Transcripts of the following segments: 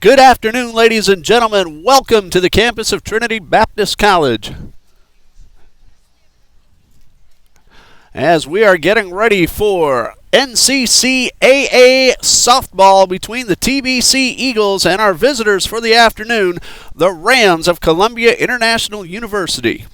Good afternoon, ladies and gentlemen. Welcome to the campus of Trinity Baptist College. As we are getting ready for NCCAA softball between the TBC Eagles and our visitors for the afternoon, the Rams of Columbia International University.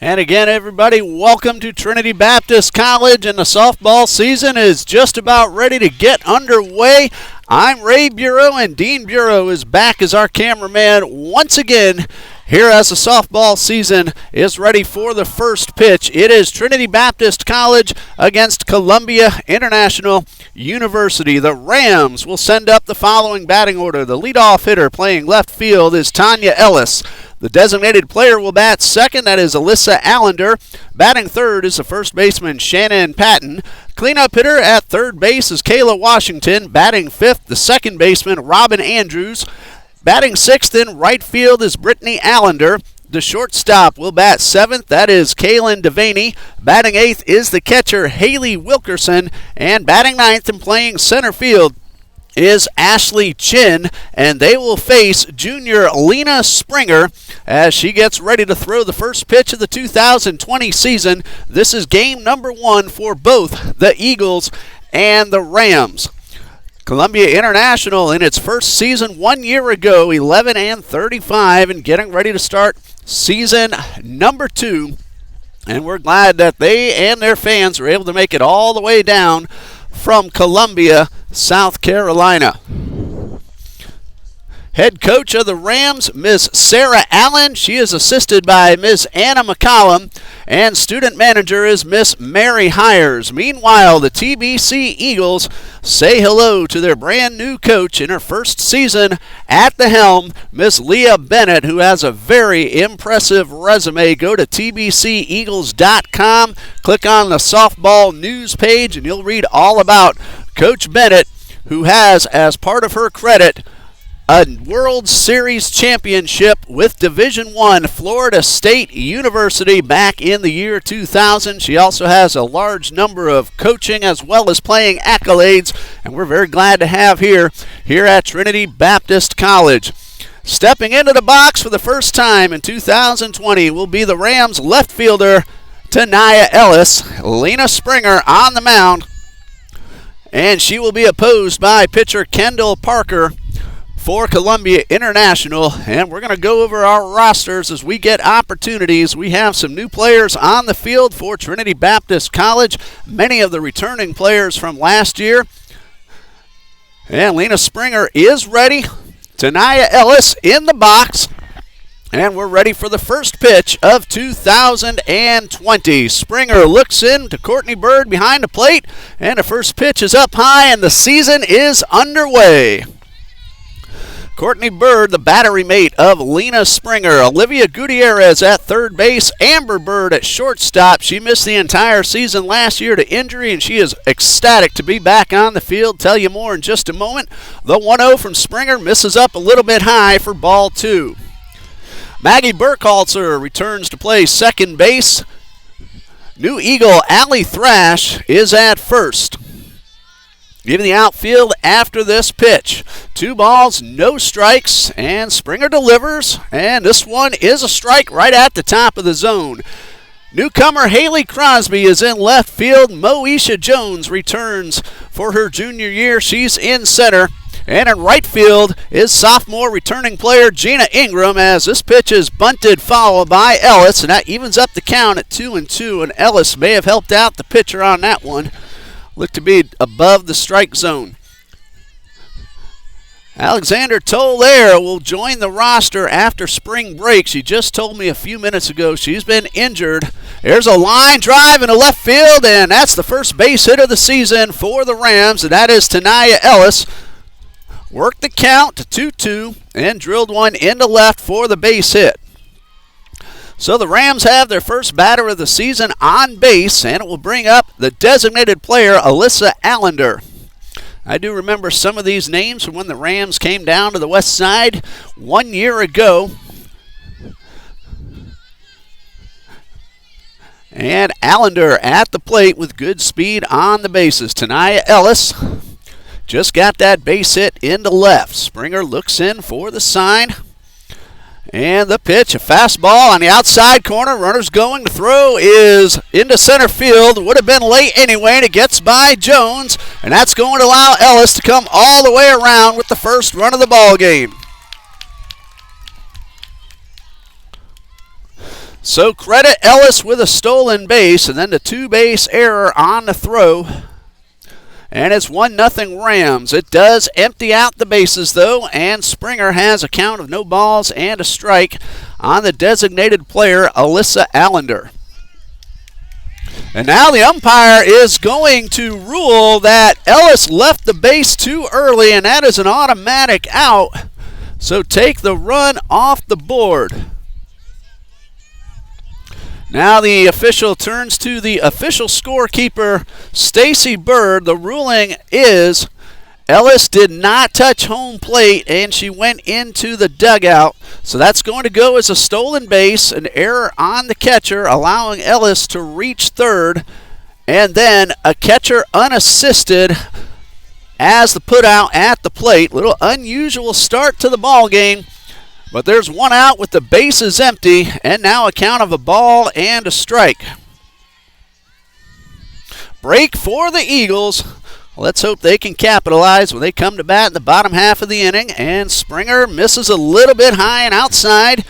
And again, everybody, welcome to Trinity Baptist College, and the softball season is just about ready to get underway. I'm Ray Bureau, and Dean Bureau is back as our cameraman once again here as the softball season is ready for the first pitch. It is Trinity Baptist College against Columbia International University. The Rams will send up the following batting order. The leadoff hitter playing left field is Tanya Ellis. The designated player will bat second. That is Alyssa Allender. Batting third is the first baseman Shannon Patton. Cleanup hitter at third base is Kayla Washington. Batting fifth, the second baseman Robin Andrews. Batting sixth in right field is Brittany Allender. The shortstop will bat seventh. That is Kaylin Devaney. Batting eighth is the catcher Haley Wilkerson. And batting ninth and playing center field is Ashley Chin, and they will face junior Lena Springer as she gets ready to throw the first pitch of the 2020 season. This is game number one for both the Eagles and the Rams. Columbia International in its first season 1 year ago, 11-35, and getting ready to start season number two. And we're glad that they and their fans were able to make it all the way down from Columbia, South Carolina. Head coach of the Rams, Ms. Sarah Allen. She is assisted by Ms. Anna McCollum, and student manager is Miss Mary Hires. Meanwhile, the TBC Eagles say hello to their brand new coach in her first season at the helm, Miss Leah Bennett, who has a very impressive resume. Go to tbceagles.com, click on the softball news page, and you'll read all about Coach Bennett, who has, as part of her credit, a World Series championship with Division I Florida State University back in the year 2000. She also has a large number of coaching as well as playing accolades, and we're very glad to have here at Trinity Baptist College. Stepping into the box for the first time in 2020 will be the Rams left fielder Tania Ellis. Lena Springer on the mound, and she will be opposed by pitcher Kendall Parker for Columbia International, and we're going to go over our rosters as we get opportunities. We have some new players on the field for Trinity Baptist College, many of the returning players from last year. And Lena Springer is ready. Tanaya Ellis in the box. And we're ready for the first pitch of 2020. Springer looks in to Courtney Bird behind the plate, and the first pitch is up high, and the season is underway. Courtney Bird, the battery mate of Lena Springer. Olivia Gutierrez at third base. Amber Bird at shortstop. She missed the entire season last year to injury, and she is ecstatic to be back on the field. Tell you more in just a moment. The 1-0 from Springer misses up a little bit high for ball 2. Maggie Burkhalter returns to play second base. New Eagle Allie Thrash is at first. Given the outfield after this pitch. 2 balls, no strikes, and Springer delivers, and this one is a strike right at the top of the zone. Newcomer Haley Crosby is in left field. Moesha Jones returns for her junior year. She's in center. And in right field is sophomore returning player Gina Ingram, as this pitch is bunted foul by Ellis, and that evens up the count at 2-2, and Ellis may have helped out the pitcher on that one. Looked to be above the strike zone. Alexander Tolaire will join the roster after spring break. She just told me a few minutes ago she's been injured. There's a line drive in the left field, and that's the first base hit of the season for the Rams, and that is Tanaya Ellis. Worked the count to 2-2 and drilled one into left for the base hit. So the Rams have their first batter of the season on base, and it will bring up the designated player, Alyssa Allender. I do remember some of these names from when the Rams came down to the west side 1 year ago. And Allender at the plate with good speed on the bases. Tanaya Ellis just got that base hit into left. Springer looks in for the sign. And the pitch, a fastball on the outside corner. Runners going. The throw is into center field. Would have been late anyway, and it gets by Jones. And that's going to allow Ellis to come all the way around with the first run of the ball game. So credit Ellis with a stolen base, and then the 2-base error on the throw. And it's 1-0 Rams. It does empty out the bases, though, and Springer has a count of no balls and a strike on the designated player, Alyssa Allender. And now the umpire is going to rule that Ellis left the base too early, and that is an automatic out. So take the run off the board. Now the official turns to the official scorekeeper, Stacy Bird. The ruling is Ellis did not touch home plate, and she went into the dugout. So that's going to go as a stolen base, an error on the catcher, allowing Ellis to reach third, and then a catcher unassisted as the putout at the plate. Little unusual start to the ball game. But there's one out with the bases empty, and now a count of a ball and a strike. Break for the Eagles. Let's hope they can capitalize when they come to bat in the bottom half of the inning. And Springer misses a little bit high and outside,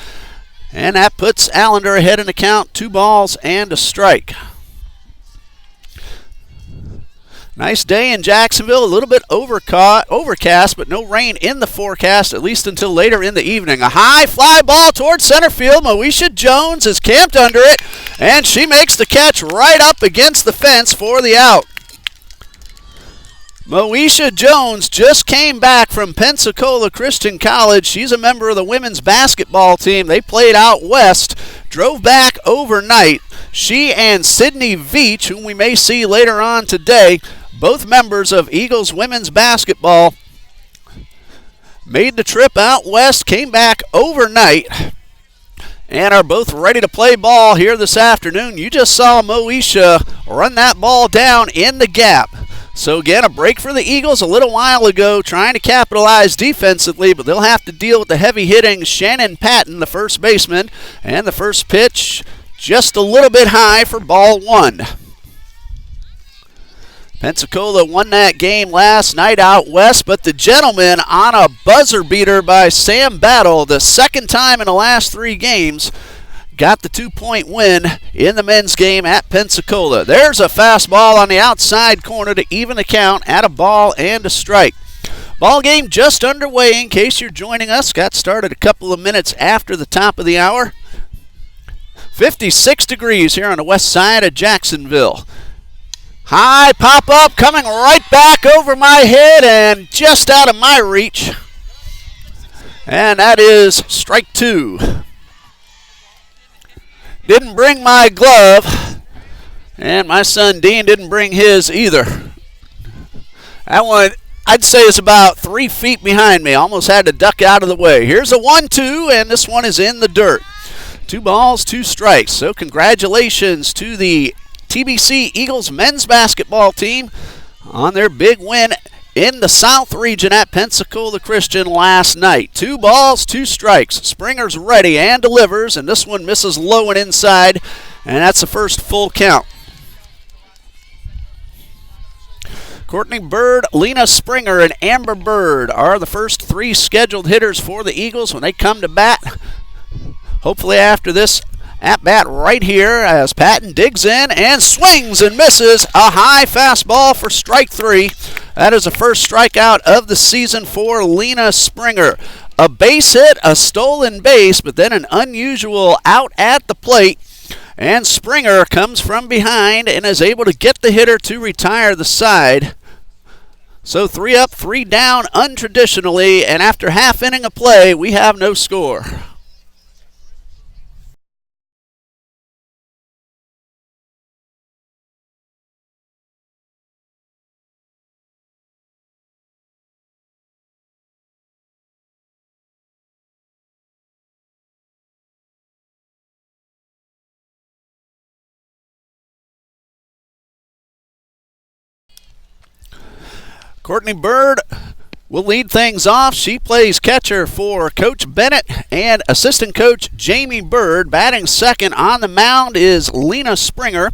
and that puts Allender ahead in the count. 2 balls and a strike. Nice day in Jacksonville, a little bit overcast, but no rain in the forecast, at least until later in the evening. A high fly ball towards center field. Moesha Jones is camped under it, and she makes the catch right up against the fence for the out. Moesha Jones just came back from Pensacola Christian College. She's a member of the women's basketball team. They played out west, drove back overnight. She and Sydney Veach, whom we may see later on today, both members of Eagles women's basketball, made the trip out west, came back overnight, and are both ready to play ball here this afternoon. You just saw Moesha run that ball down in the gap. So again, a break for the Eagles a little while ago, trying to capitalize defensively, but they'll have to deal with the heavy-hitting Shannon Patton, the first baseman, and the first pitch just a little bit high for ball 1. Pensacola won that game last night out west, but the gentlemen on a buzzer beater by Sam Battle, the second time in the last 3 games, got the 2-point win in the men's game at Pensacola. There's a fastball on the outside corner to even the count at a ball and a strike. Ball game just underway in case you're joining us. Got started a couple of minutes after the top of the hour. 56 degrees here on the west side of Jacksonville. High pop-up coming right back over my head and just out of my reach. And that is strike 2. Didn't bring my glove, and my son Dean didn't bring his either. That one, I'd say, is about 3 feet behind me. Almost had to duck out of the way. Here's a 1-2, and this one is in the dirt. 2 balls, 2 strikes. So congratulations to the TBC Eagles men's basketball team on their big win in the South region at Pensacola Christian last night. 2 balls, 2 strikes. Springer's ready and delivers, and this one misses low and inside, and that's the first full count. Courtney Bird, Lena Springer, and Amber Bird are the first 3 scheduled hitters for the Eagles when they come to bat. Hopefully after this at-bat right here as Patton digs in and swings and misses a high fastball for strike 3. That is the first strikeout of the season for Lena Springer. A base hit, a stolen base, but then an unusual out at the plate. And Springer comes from behind and is able to get the hitter to retire the side. So 3 up, 3 down untraditionally, and after half inning of play, we have no score. Courtney Bird will lead things off. She plays catcher for Coach Bennett and assistant coach Jamie Bird. Batting second on the mound is Lena Springer.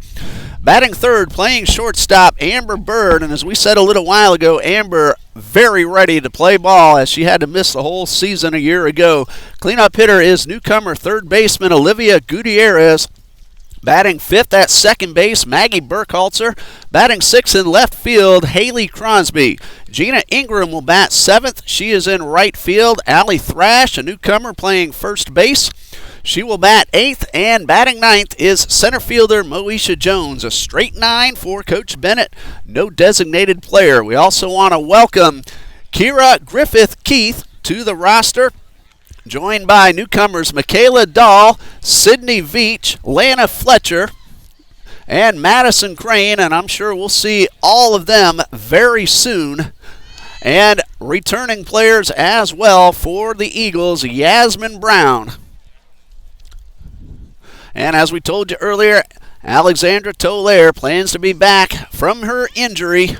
Batting third, playing shortstop, Amber Bird. And as we said a little while ago, Amber very ready to play ball as she had to miss the whole season a year ago. Cleanup hitter is newcomer third baseman Olivia Gutierrez. Batting fifth at second base, Maggie Burkhalter. Batting sixth in left field, Haley Crosby. Gina Ingram will bat seventh. She is in right field. Allie Thrash, a newcomer, playing first base. She will bat eighth, and batting ninth is center fielder Moesha Jones. A straight 9 for Coach Bennett. No designated player. We also want to welcome Kira Griffith-Keith to the roster, joined by newcomers Michaela Dahl, Sydney Veach, Lana Fletcher, and Madison Crane, and I'm sure we'll see all of them very soon. And returning players as well for the Eagles, Yasmin Brown. And as we told you earlier, Alexandra Tolaire plans to be back from her injury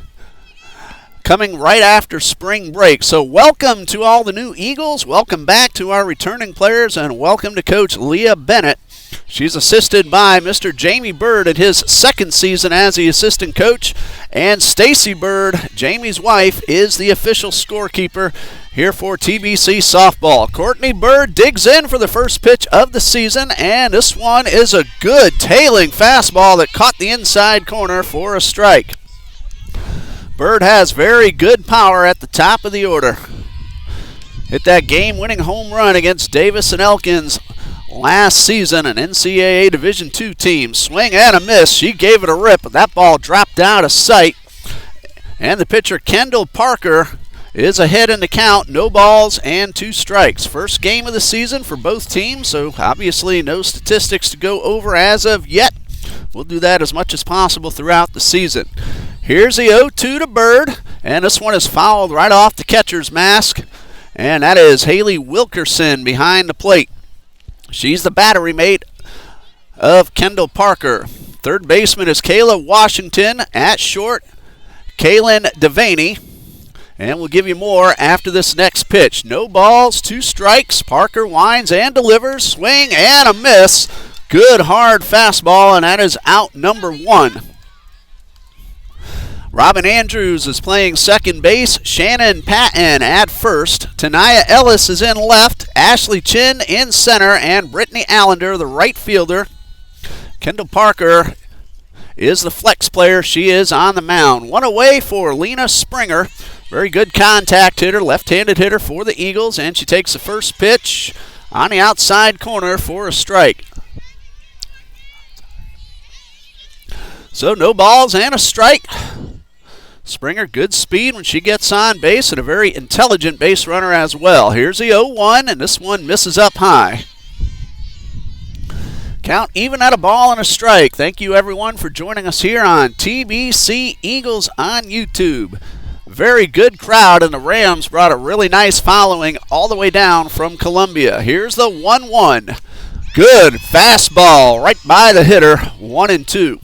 coming right after spring break. So welcome to all the new Eagles. Welcome back to our returning players, and welcome to Coach Leah Bennett. She's assisted by Mr. Jamie Bird at his second season as the assistant coach, and Stacy Bird, Jamie's wife, is the official scorekeeper here for TBC softball. Courtney Bird digs in for the first pitch of the season, and this one is a good tailing fastball that caught the inside corner for a strike. Bird has very good power at the top of the order. Hit that game-winning home run against Davis and Elkins last season, an NCAA Division II team. Swing and a miss. She gave it a rip, but that ball dropped out of sight. And the pitcher, Kendall Parker, is ahead in the count. No balls and 2 strikes. First game of the season for both teams, so obviously no statistics to go over as of yet. We'll do that as much as possible throughout the season. Here's the 0-2 to Bird, and this one is fouled right off the catcher's mask, and that is Haley Wilkerson behind the plate. She's the battery mate of Kendall Parker. Third baseman is Kayla Washington. At short, Kaylin Devaney. And we'll give you more after this next pitch. No balls, 2 strikes. Parker winds and delivers. Swing and a miss. Good hard fastball, and that is out number 1. Robin Andrews is playing second base. Shannon Patton at first. Tanaya Ellis is in left. Ashley Chin in center. And Brittany Allender, the right fielder. Kendall Parker is the flex player. She is on the mound. One away for Lena Springer. Very good contact hitter, left-handed hitter for the Eagles. And she takes the first pitch on the outside corner for a strike. So no balls and a strike. Springer, good speed when she gets on base, and a very intelligent base runner as well. Here's the 0-1, and this one misses up high. Count even at a ball and a strike. Thank you, everyone, for joining us here on TBC Eagles on YouTube. Very good crowd, and the Rams brought a really nice following all the way down from Columbia. Here's the 1-1. Good fastball right by the hitter, 1-2.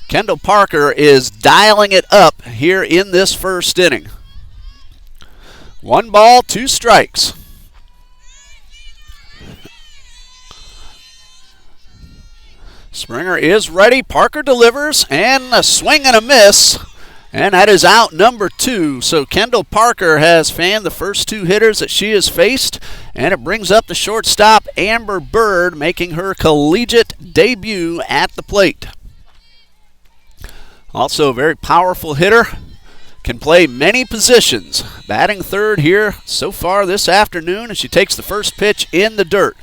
Kendall Parker is dialing it up here in this first inning. 1 ball, 2 strikes. Springer is ready. Parker delivers, and a swing and a miss. And that is out number 2. So Kendall Parker has fanned the first 2 hitters that she has faced, and it brings up the shortstop, Amber Bird, making her collegiate debut at the plate. Also a very powerful hitter, can play many positions. Batting third here so far this afternoon, and she takes the first pitch in the dirt.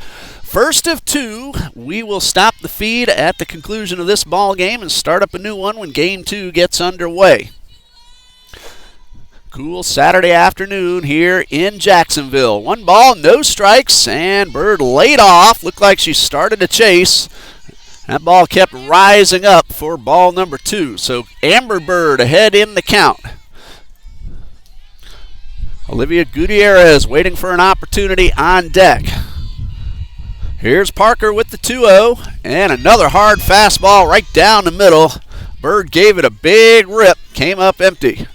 First of 2, we will stop the feed at the conclusion of this ball game and start up a new one when game 2 gets underway. Cool Saturday afternoon here in Jacksonville. 1 ball, no strikes, and Bird laid off. Looked like she started to chase. That ball kept rising up for ball number 2. So Amber Bird ahead in the count. Olivia Gutierrez waiting for an opportunity on deck. Here's Parker with the 2-0, and another hard fastball right down the middle. Bird gave it a big rip, came up empty.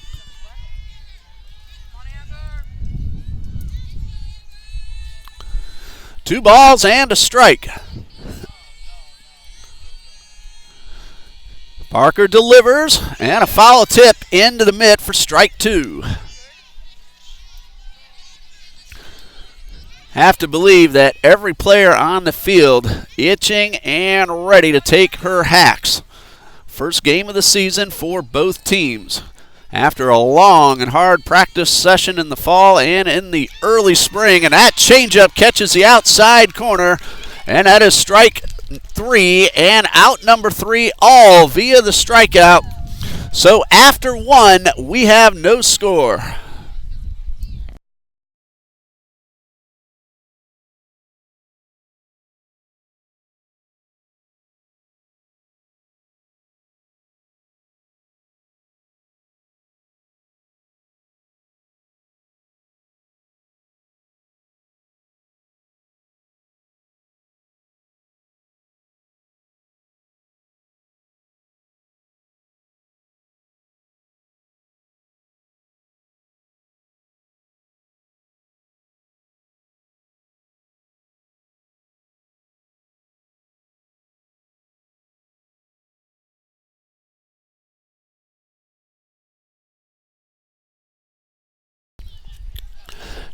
Two balls and a strike. Parker delivers, and a foul tip into the mitt for strike 2. Have to believe that every player on the field itching and ready to take her hacks. First game of the season for both teams. After a long and hard practice session in the fall and in the early spring, and that changeup catches the outside corner, and that is strike 3 and out number 3, all via the strikeout. So after 1, we have no score.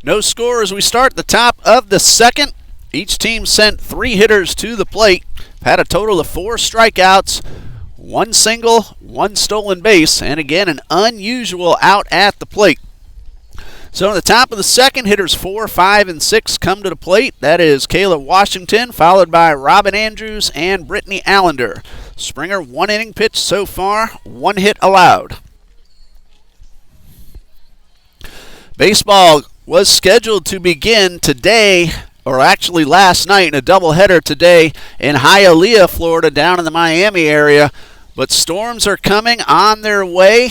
No score as we start the top of the second. Each team sent 3 hitters to the plate. Had a total of 4 strikeouts, 1 single, 1 stolen base, and again an unusual out at the plate. So in the top of the second, hitters 4, 5, and 6 come to the plate. That is Kayla Washington, followed by Robin Andrews and Brittany Allender. Springer, 1 inning pitched so far, 1 hit allowed. Baseball was scheduled to begin today, or actually last night, in a doubleheader today in Hialeah, Florida, down in the Miami area. But storms are coming on their way.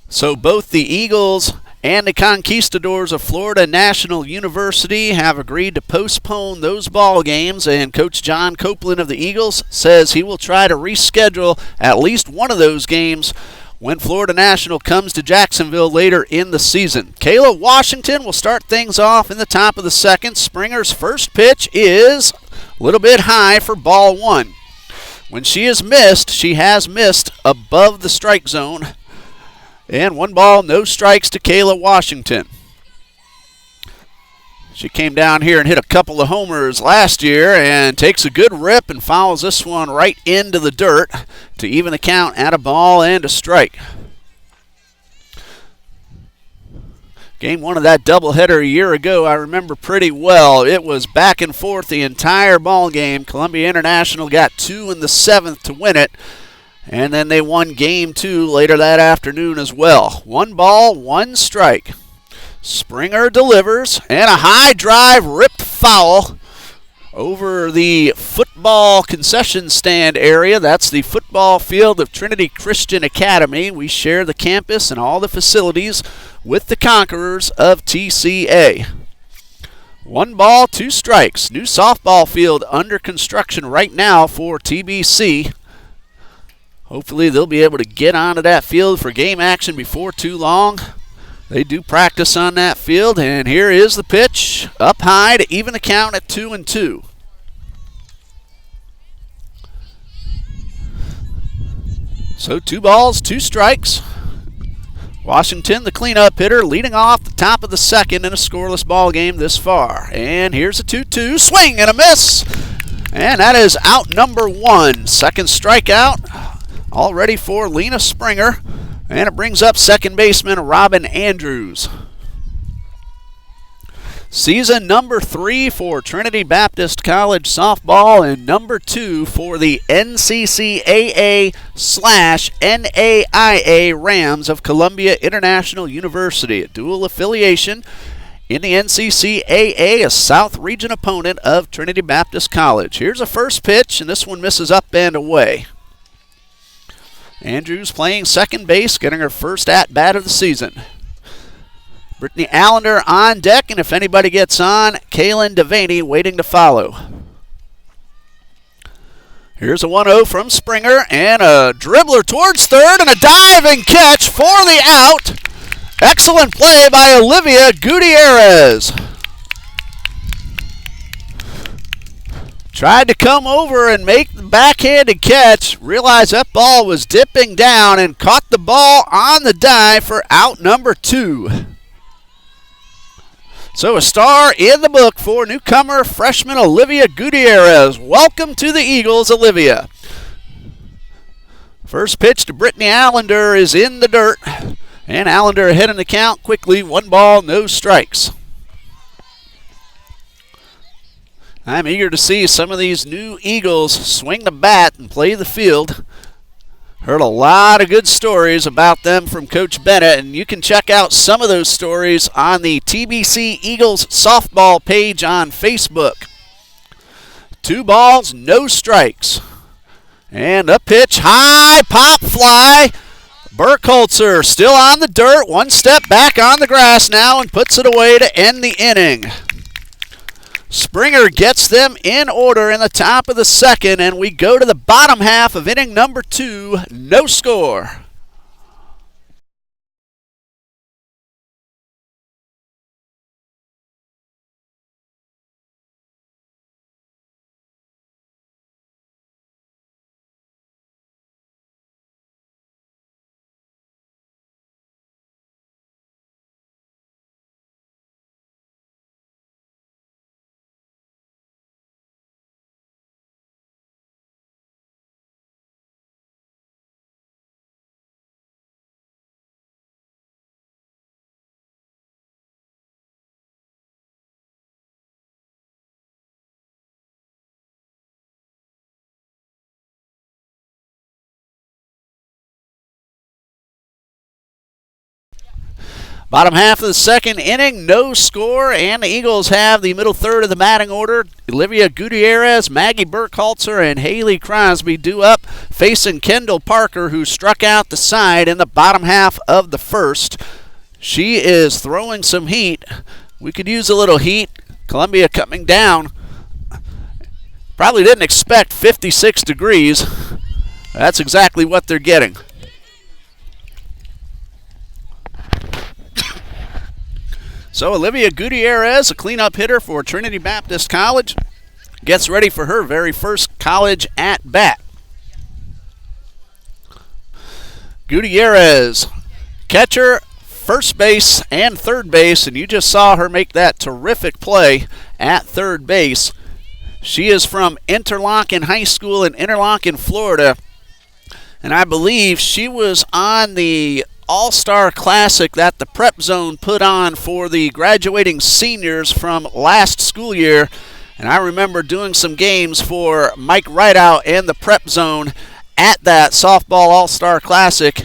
So both the Eagles and the Conquistadors of Florida National University have agreed to postpone those ball games, and Coach John Copeland of the Eagles says he will try to reschedule at least one of those games when Florida National comes to Jacksonville later in the season. Kayla Washington will start things off in the top of the second. Springer's first pitch is a little bit high for ball 1. When she has missed above the strike zone. And 1 ball, no strikes to Kayla Washington. She came down here and hit a couple of homers last year and takes a good rip and fouls this one right into the dirt to even the count at a ball and a strike. Game 1 of that doubleheader a year ago, I remember pretty well. It was back and forth the entire ball game. Columbia International got 2 in the 7th to win it, and then they won Game 2 later that afternoon as well. 1 ball, 1 strike. Springer delivers, and a high drive ripped foul over the football concession stand area. That's the football field of Trinity Christian Academy. We share the campus and all the facilities with the Conquerors of TCA. 1 ball, 2 strikes. New softball field under construction right now for TBC. Hopefully they'll be able to get onto that field for game action before too long. They do practice on that field, and here is the pitch up high to even the count at 2-2. So 2 balls, 2 strikes. Washington, the cleanup hitter, leading off the top of the 2nd in a scoreless ball game this far. And here's a 2-2, swing and a miss. And that is out number 1. Second strikeout already for Lena Springer. And it brings up second baseman Robin Andrews. Season number 3 for Trinity Baptist College softball and number 2 for the NCCAA/NAIA Rams of Columbia International University, a dual affiliation in the NCCAA, a South Region opponent of Trinity Baptist College. Here's a first pitch, and this one misses up and away. Andrews playing second base, getting her first at-bat of the season. Brittany Allender on deck, and if anybody gets on, Kaylin Devaney waiting to follow. Here's a 1-0 from Springer, and a dribbler towards third, and a diving catch for the out. Excellent play by Olivia Gutierrez. Tried to come over and make the backhanded catch. Realized that ball was dipping down and caught the ball on the dive for out number 2. So a star in the book for newcomer freshman Olivia Gutierrez. Welcome to the Eagles, Olivia. First pitch to Brittany Allender is in the dirt. And Allender ahead in the count quickly. 1 ball, no strikes. I'm eager to see some of these new Eagles swing the bat and play the field. Heard a lot of good stories about them from Coach Bennett, and you can check out some of those stories on the TBC Eagles softball page on Facebook. 2 balls, no strikes. And a pitch, high pop fly. Burkholzer still on the dirt, 1 step back on the grass now and puts it away to end the inning. Springer gets them in order in the top of the 2nd, and we go to the bottom half of inning number 2, no score. Bottom half of the 2nd inning, no score, and the Eagles have the middle third of the batting order. Olivia Gutierrez, Maggie Burkholzer, and Haley Crosby due up, facing Kendall Parker, who struck out the side in the bottom half of the 1st. She is throwing some heat. We could use a little heat. Columbia coming down. Probably didn't expect 56 degrees. That's exactly what they're getting. So Olivia Gutierrez, a cleanup hitter for Trinity Baptist College, gets ready for her very first college at-bat. Gutierrez catcher, first base, and third base, and you just saw her make that terrific play at third base. She is from Interlochen High School in Interlochen, Florida, and I believe she was on the All-Star Classic that the Prep Zone put on for the graduating seniors from last school year. And I remember doing some games for Mike Rideout and the Prep Zone at that Softball All-Star Classic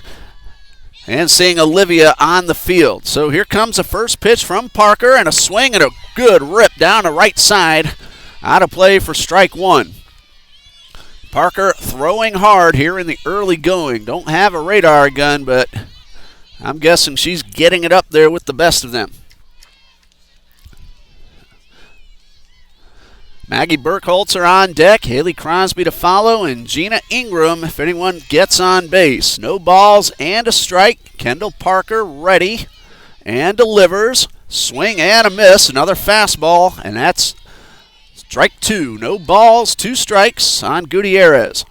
and seeing Olivia on the field. So here comes the first pitch from Parker, and a swing and a good rip down the right side. Out of play for strike one. Parker throwing hard here in the early going. Don't have a radar gun, but I'm guessing she's getting it up there with the best of them. Maggie Burkholtzer on deck, Haley Crosby to follow, and Gina Ingram if anyone gets on base. No balls and a strike. Kendall Parker ready and delivers. Swing and a miss. Another fastball, and that's strike two. No balls, 2 strikes on Gutierrez.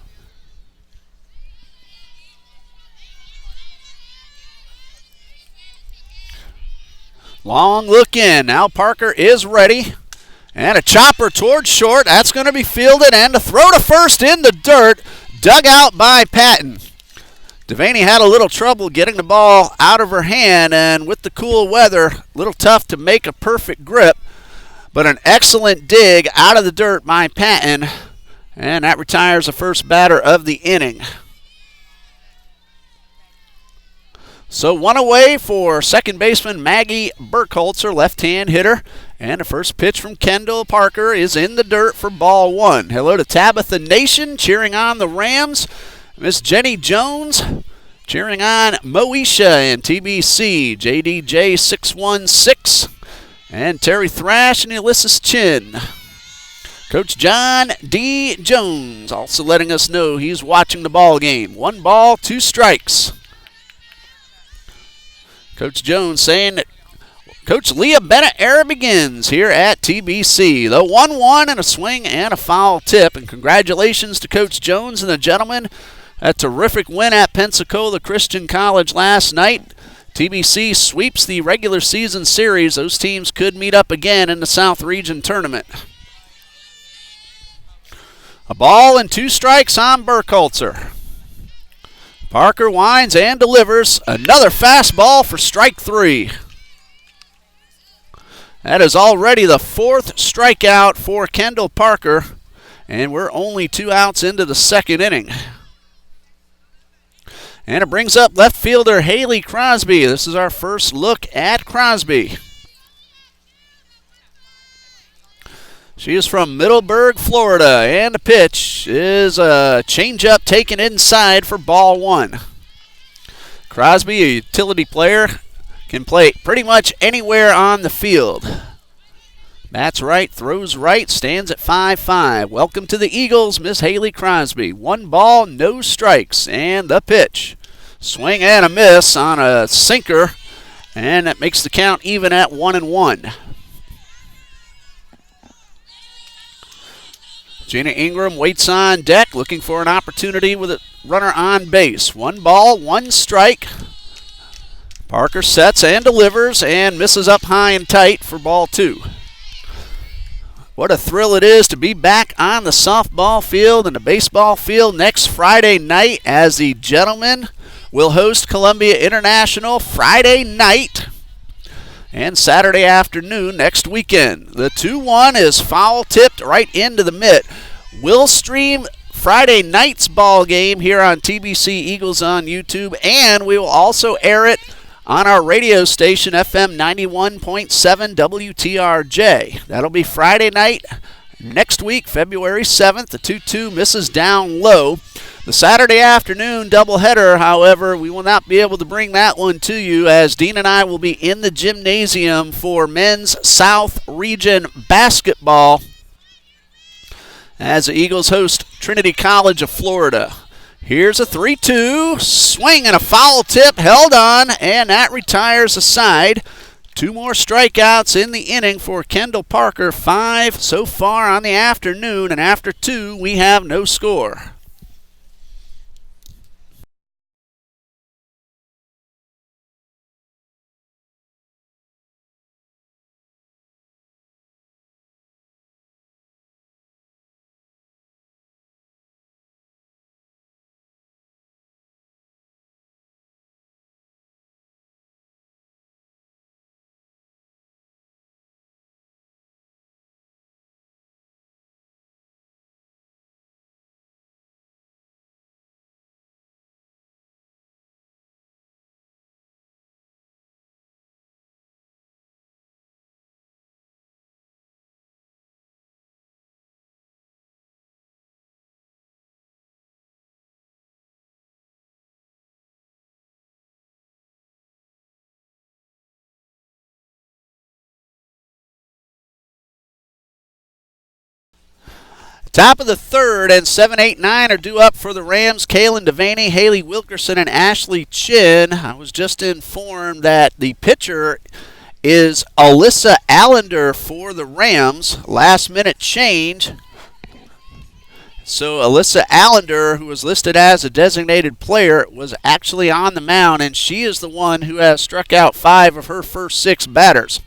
Long look in. Now Parker is ready. And a chopper towards short. That's going to be fielded, and a throw to first in the dirt. Dug out by Patton. Devaney had a little trouble getting the ball out of her hand, and with the cool weather, a little tough to make a perfect grip. But an excellent dig out of the dirt by Patton, and that retires the first batter of the inning. So one away for second baseman Maggie Burkholtzer, left-hand hitter. And the first pitch from Kendall Parker is in the dirt for ball one. Hello to Tabitha Nation cheering on the Rams. Miss Jenny Jones cheering on Moesha and TBC, JDJ 616, and Terry Thrash and Ulysses Chin. Coach John D. Jones also letting us know he's watching the ball game. 1 ball, 2 strikes. Coach Jones saying that Coach Leah Bennett era begins here at TBC. The 1-1 and a swing and a foul tip. And congratulations to Coach Jones and the gentlemen. A terrific win at Pensacola Christian College last night. TBC sweeps the regular season series. Those teams could meet up again in the South Region Tournament. A ball and 2 strikes on Burkholtzer. Parker winds and delivers. Another fastball for strike 3. That is already the 4th strikeout for Kendall Parker, and we're only 2 outs into the second inning. And it brings up left fielder Haley Crosby. This is our first look at Crosby. She is from Middleburg, Florida, and the pitch is a changeup taken inside for ball 1. Crosby, a utility player, can play pretty much anywhere on the field. Bats right, throws right, stands at 5'5". Welcome to the Eagles, Miss Haley Crosby. 1 ball, no strikes, and the pitch. Swing and a miss on a sinker, and that makes the count even at 1-1. Gina Ingram waits on deck, looking for an opportunity with a runner on base. 1 ball, 1 strike. Parker sets and delivers and misses up high and tight for ball 2. What a thrill it is to be back on the softball field and the baseball field next Friday night, as the gentlemen will host Columbia International Friday night and Saturday afternoon next weekend. The 2-1 is foul tipped right into the mitt. We'll stream Friday night's ball game here on TBC Eagles on YouTube, and we will also air it on our radio station, FM 91.7 WTRJ. That'll be Friday night next week, February 7th. The 2-2 misses down low. The Saturday afternoon doubleheader, however, we will not be able to bring that one to you, as Dean and I will be in the gymnasium for men's South Region basketball as the Eagles host Trinity College of Florida. Here's a 3-2, swing and a foul tip, held on, and that retires the side. 2 more strikeouts in the inning for Kendall Parker, 5 so far on the afternoon, and after 2, we have no score. Top of the third, and 7, 8, 9 are due up for the Rams. Kaylin Devaney, Haley Wilkerson, and Ashley Chin. I was just informed that the pitcher is Alyssa Allender for the Rams. Last minute change. So Alyssa Allender, who was listed as a designated player, was actually on the mound, and she is the one who has struck out 5 of her first 6 batters.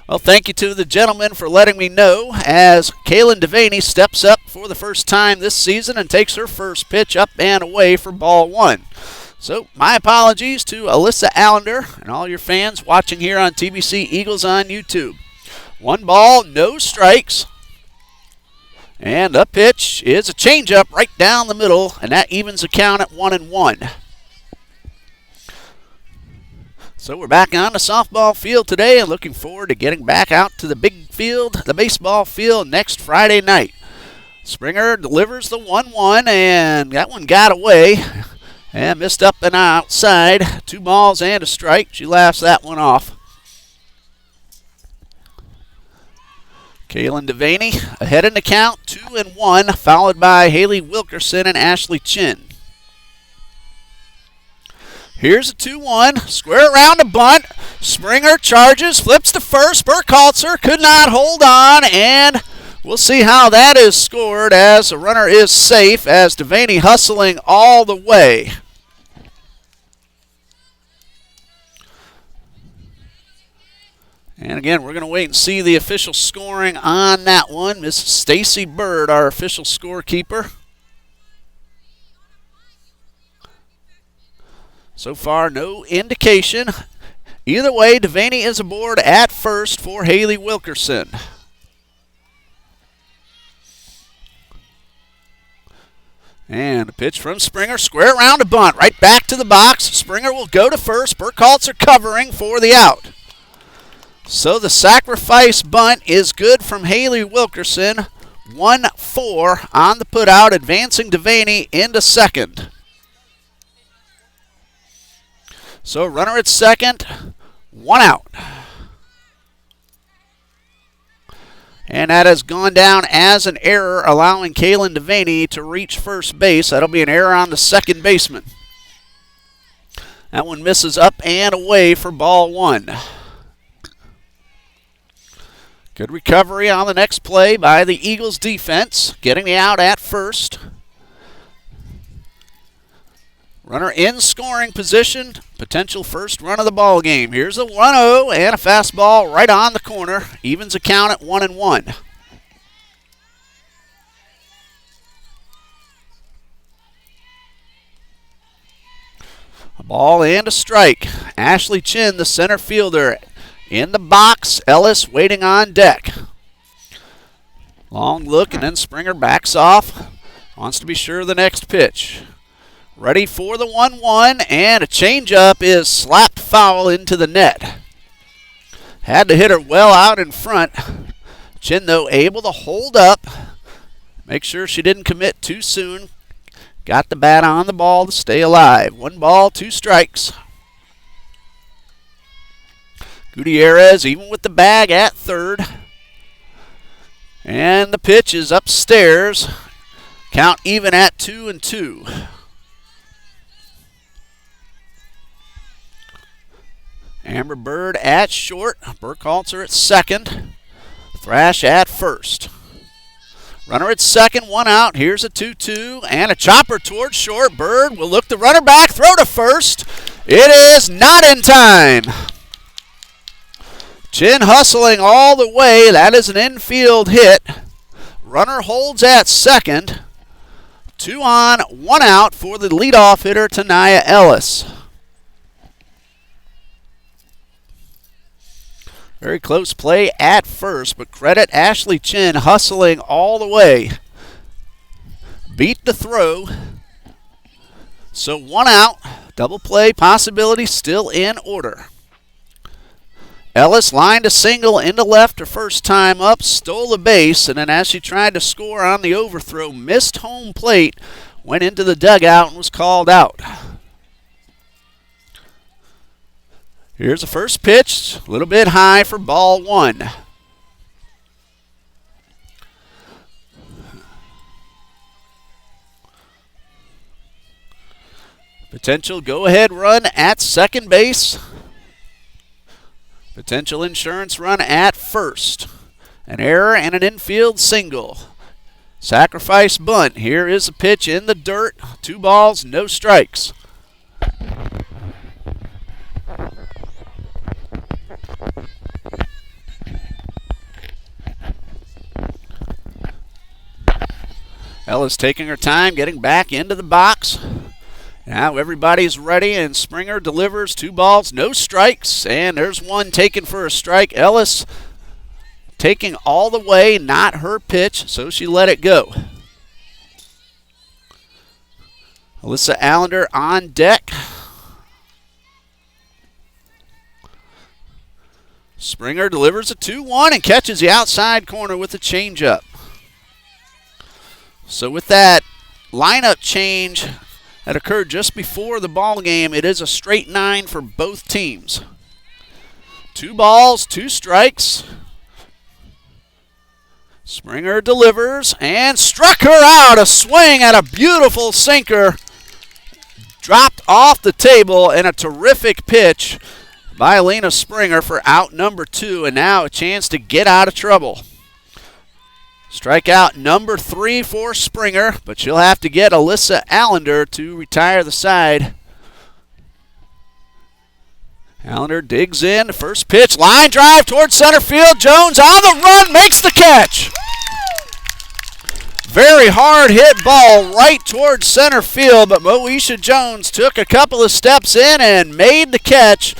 Well, thank you to the gentleman for letting me know as Kaylin Devaney steps up for the first time this season and takes her first pitch up and away for ball 1. So my apologies to Alyssa Allender and all your fans watching here on TBC Eagles on YouTube. 1 ball, no strikes. And the pitch is a changeup right down the middle, and that evens the count at 1-1. So we're back on the softball field today and looking forward to getting back out to the big field, the baseball field, next Friday night. Springer delivers the 1-1, and that one got away and missed up and outside. 2 balls and a strike. She laughs that one off. Kaylin Devaney ahead in the count, 2-1, followed by Haley Wilkerson and Ashley Chin. Here's a 2-1, square around a bunt. Springer charges, flips to first. Burkhalter could not hold on, and we'll see how that is scored as the runner is safe as Devaney hustling all the way. And again, we're going to wait and see the official scoring on that one. Miss Stacy Bird, our official scorekeeper. So far, no indication. Either way, Devaney is aboard at first for Haley Wilkerson. And a pitch from Springer, square around a bunt, right back to the box. Springer will go to first. Burkhalter covering for the out. So the sacrifice bunt is good from Haley Wilkerson. 1-4 on the putout, advancing Devaney into second. So runner at second, 1 out. And that has gone down as an error, allowing Kaylin Devaney to reach first base. That'll be an error on the second baseman. That one misses up and away for ball 1. Good recovery on the next play by the Eagles defense, getting the out at first. Runner in scoring position, potential first run of the ball game. Here's a 1-0 and a fastball right on the corner. Evens the count at 1-1. A ball and a strike. Ashley Chin, the center fielder, in the box. Ellis waiting on deck. Long look, and then Springer backs off. Wants to be sure of the next pitch. Ready for the 1-1, and a changeup is slapped foul into the net. Had to hit her well out in front. Chin, though, able to hold up. Make sure she didn't commit too soon. Got the bat on the ball to stay alive. 1 ball, 2 strikes. Gutierrez even with the bag at third. And the pitch is upstairs. Count even at 2-2. Amber Bird at short. Burkhalter at second. Thrash at first. Runner at second, 1 out. Here's a 2-2 and a chopper towards short. Bird will look the runner back, throw to first. It is not in time. Chin hustling all the way. That is an infield hit. Runner holds at second. 2 on, 1 out for the leadoff hitter, Tanaya Ellis. Very close play at first, but credit Ashley Chin hustling all the way. Beat the throw. So 1 out. Double play possibility still in order. Ellis lined a single into left her first time up, stole the base, and then as she tried to score on the overthrow, missed home plate, went into the dugout and was called out. Here's the first pitch, a little bit high for ball 1. Potential go-ahead run at second base. Potential insurance run at first. An error and an infield single. Sacrifice bunt. Here is a pitch in the dirt. 2 balls, no strikes. Ellis taking her time, getting back into the box. Now everybody's ready, and Springer delivers 2 balls, no strikes, and there's one taken for a strike. Ellis taking all the way, not her pitch, so she let it go. Alyssa Allender on deck. Springer delivers a 2-1 and catches the outside corner with a changeup. So with that lineup change that occurred just before the ball game, it is a straight 9 for both teams. 2 balls, 2 strikes. Springer delivers and struck her out. A swing at a beautiful sinker. Dropped off the table, and a terrific pitch by Alina Springer for out number 2, and now a chance to get out of trouble. Strikeout number 3 for Springer, but she'll have to get Alyssa Allender to retire the side. Allender digs in, first pitch, line drive towards center field. Jones on the run, makes the catch. Very hard hit ball right towards center field, but Moesha Jones took a couple of steps in and made the catch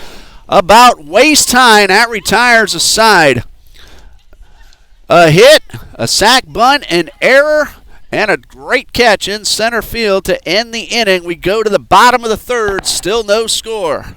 about waist high, and that retires the side. A hit, a sac bunt, an error, and a great catch in center field to end the inning. We go to the bottom of the third, still no score.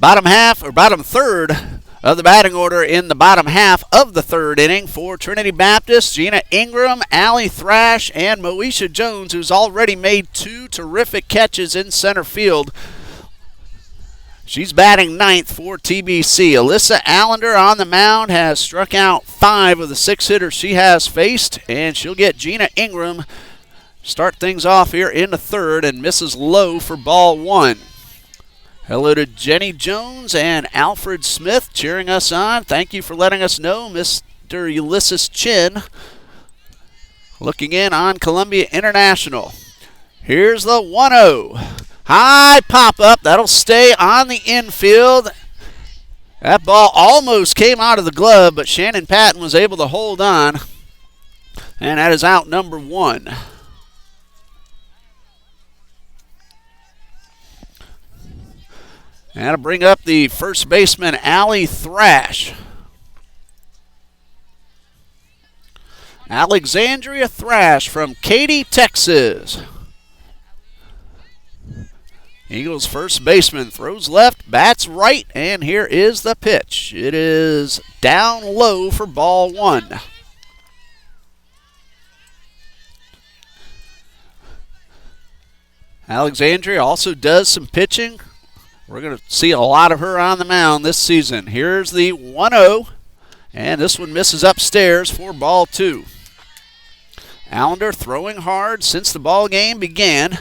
Bottom third of the batting order in the bottom half of the third inning for Trinity Baptist. Gina Ingram, Allie Thrash, and Moesha Jones, who's already made 2 terrific catches in center field. She's batting ninth for TBC. Alyssa Allender on the mound has struck out 5 of the 6 hitters she has faced, and she'll get Gina Ingram start things off here in the third, and misses low for ball 1. Hello to Jenny Jones and Alfred Smith cheering us on. Thank you for letting us know. Mr. Ulysses Chin looking in on Columbia International. Here's the 1-0. High pop-up. That'll stay on the infield. That ball almost came out of the glove, but Shannon Patton was able to hold on. And that is out number 1. And that'll bring up the first baseman, Allie Thrash. Alexandria Thrash from Katy, Texas. Eagles first baseman throws left, bats right, and here is the pitch. It is down low for ball 1. Alexandria also does some pitching. We're going to see a lot of her on the mound this season. Here's the 1-0, and this one misses upstairs for ball 2. Allender throwing hard since the ball game began.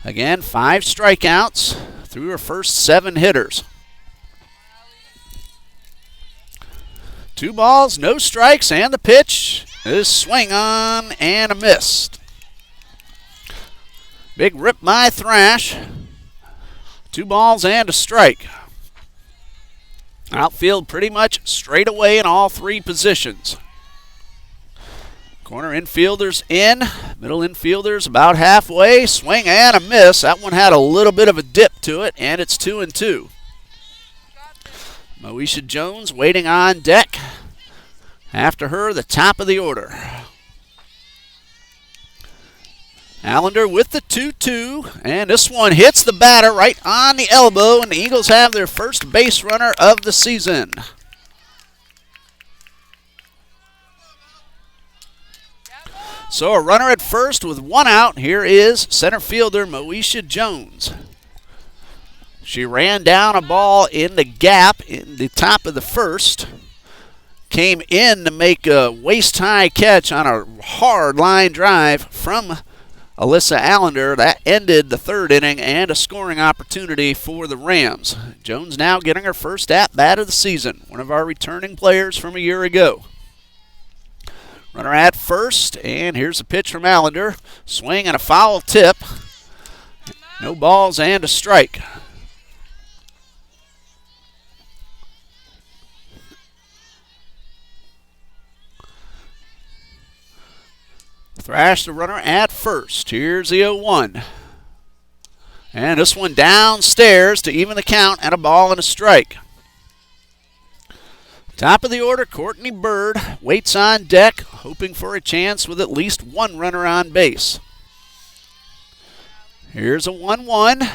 Again, 5 strikeouts through her first 7 hitters. 2 balls, no strikes, and the pitch is swing on and a miss. Big rip by Thrash. 2 balls and a strike. Outfield pretty much straight away in all 3 positions. Corner infielders in, middle infielders about halfway. Swing and a miss. That one had a little bit of a dip to it, and it's 2-2. Moesha Jones waiting on deck. After her, the top of the order. Allender with the 2-2, and this one hits the batter right on the elbow, and the Eagles have their first base runner of the season. So a runner at first with 1 out. Here is center fielder Moesha Jones. She ran down a ball in the gap in the top of the first. Came in to make a waist-high catch on a hard line drive from Alyssa Allender. That ended the 3rd inning and a scoring opportunity for the Rams. Jones now getting her first at-bat of the season, one of our returning players from a year ago. Runner at first, and here's a pitch from Allender. Swing and a foul tip. No balls and a strike. Thrash the runner at first. Here's the 0-1. And this one downstairs to even the count and a ball and a strike. Top of the order, Courtney Bird waits on deck, hoping for a chance with at least 1 runner on base. Here's a 1-1.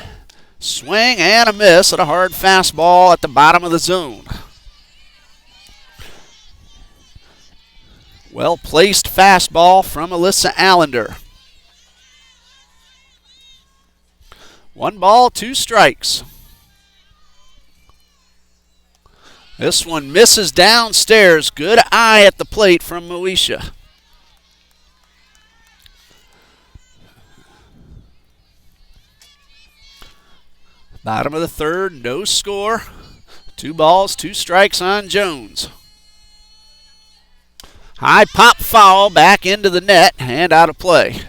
Swing and a miss at a hard fastball at the bottom of the zone. Well-placed fastball from Alyssa Allender. 1 ball, 2 strikes. This one misses downstairs. Good eye at the plate from Moesha. Bottom of the 3rd, no score. 2 balls, 2 strikes on Jones. High pop foul back into the net and out of play.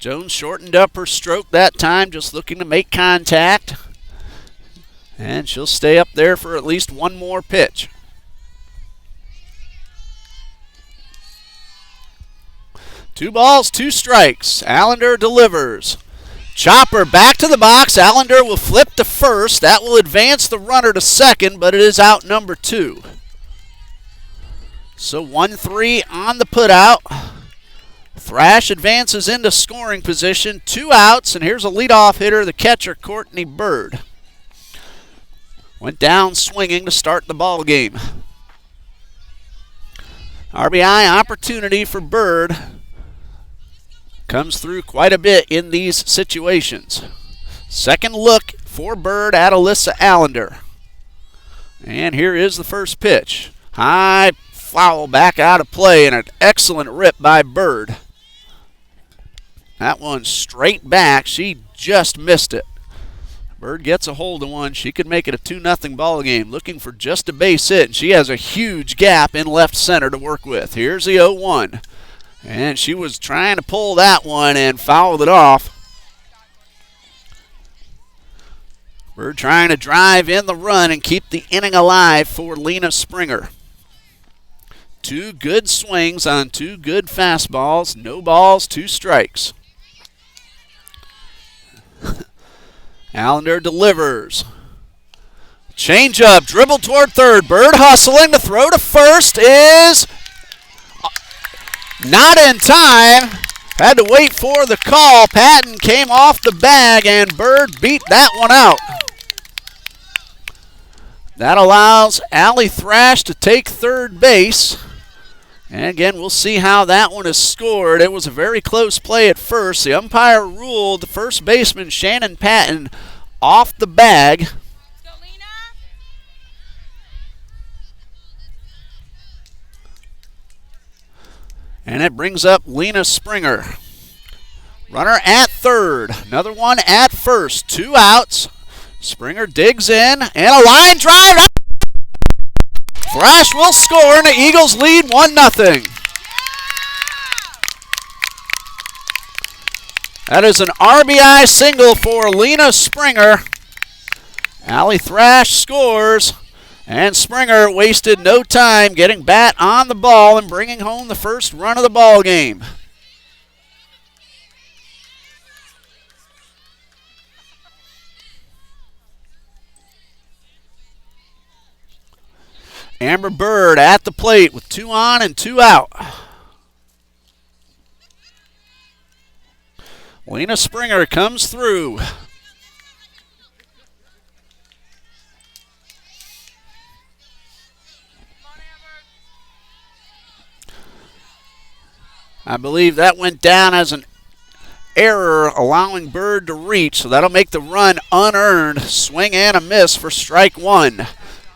Jones shortened up her stroke that time, just looking to make contact. And she'll stay up there for at least 1 more pitch. Two balls, 2 strikes. Allender delivers. Chopper back to the box. Allender will flip to first. That will advance the runner to second, but it is out number 2. So 1-3 on the putout. Thrash advances into scoring position. 2 outs, and here's a leadoff hitter, the catcher, Courtney Bird. Went down swinging to start the ball game. RBI opportunity for Bird. Comes through quite a bit in these situations. Second look for Bird at Alyssa Allender. And here is the first pitch. High foul back out of play, and an excellent rip by Bird. That one straight back. She just missed it. Bird gets a hold of one. She could make it a 2-0 ball game. Looking for just a base hit, and she has a huge gap in left center to work with. Here's the 0-1. And she was trying to pull that one and fouled it off. Bird trying to drive in the run and keep the inning alive for Lena Springer. 2 good swings on 2 good fastballs. No balls, 2 strikes. Allender delivers. Change-up, dribble toward third. Bird hustling to throw to first is not in time. Had to wait for the call. Patton came off the bag, and Bird beat that one out. That allows Allie Thrash to take third base. And again, we'll see how that one is scored. It was a very close play at first. The umpire ruled the first baseman, Shannon Patton, off the bag. Let's go, Lena. And it brings up Lena Springer. Runner at third. Another one at first. 2 outs. Springer digs in, and a line drive. Thrash will score, and the Eagles lead 1-0. That is an RBI single for Lena Springer. Allie Thrash scores, and Springer wasted no time getting bat on the ball and bringing home the first run of the ball game. Amber Bird at the plate with 2 on and 2 out. Lena Springer comes through. I believe that went down as an error, allowing Bird to reach, so that'll make the run unearned. Swing and a miss for strike 1.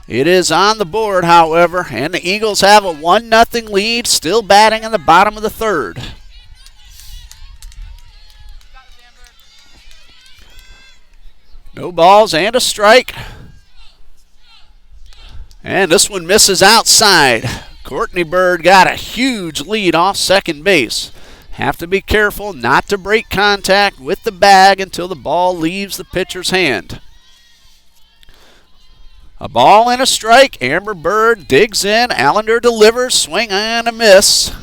It is on the board, however, and the Eagles have a 1-0 lead, still batting in the bottom of the third. No balls and a strike. And this one misses outside. Courtney Bird got a huge lead off second base. Have to be careful not to break contact with the bag until the ball leaves the pitcher's hand. A ball and a strike. Amber Bird digs in. Allender delivers. Swing and a miss.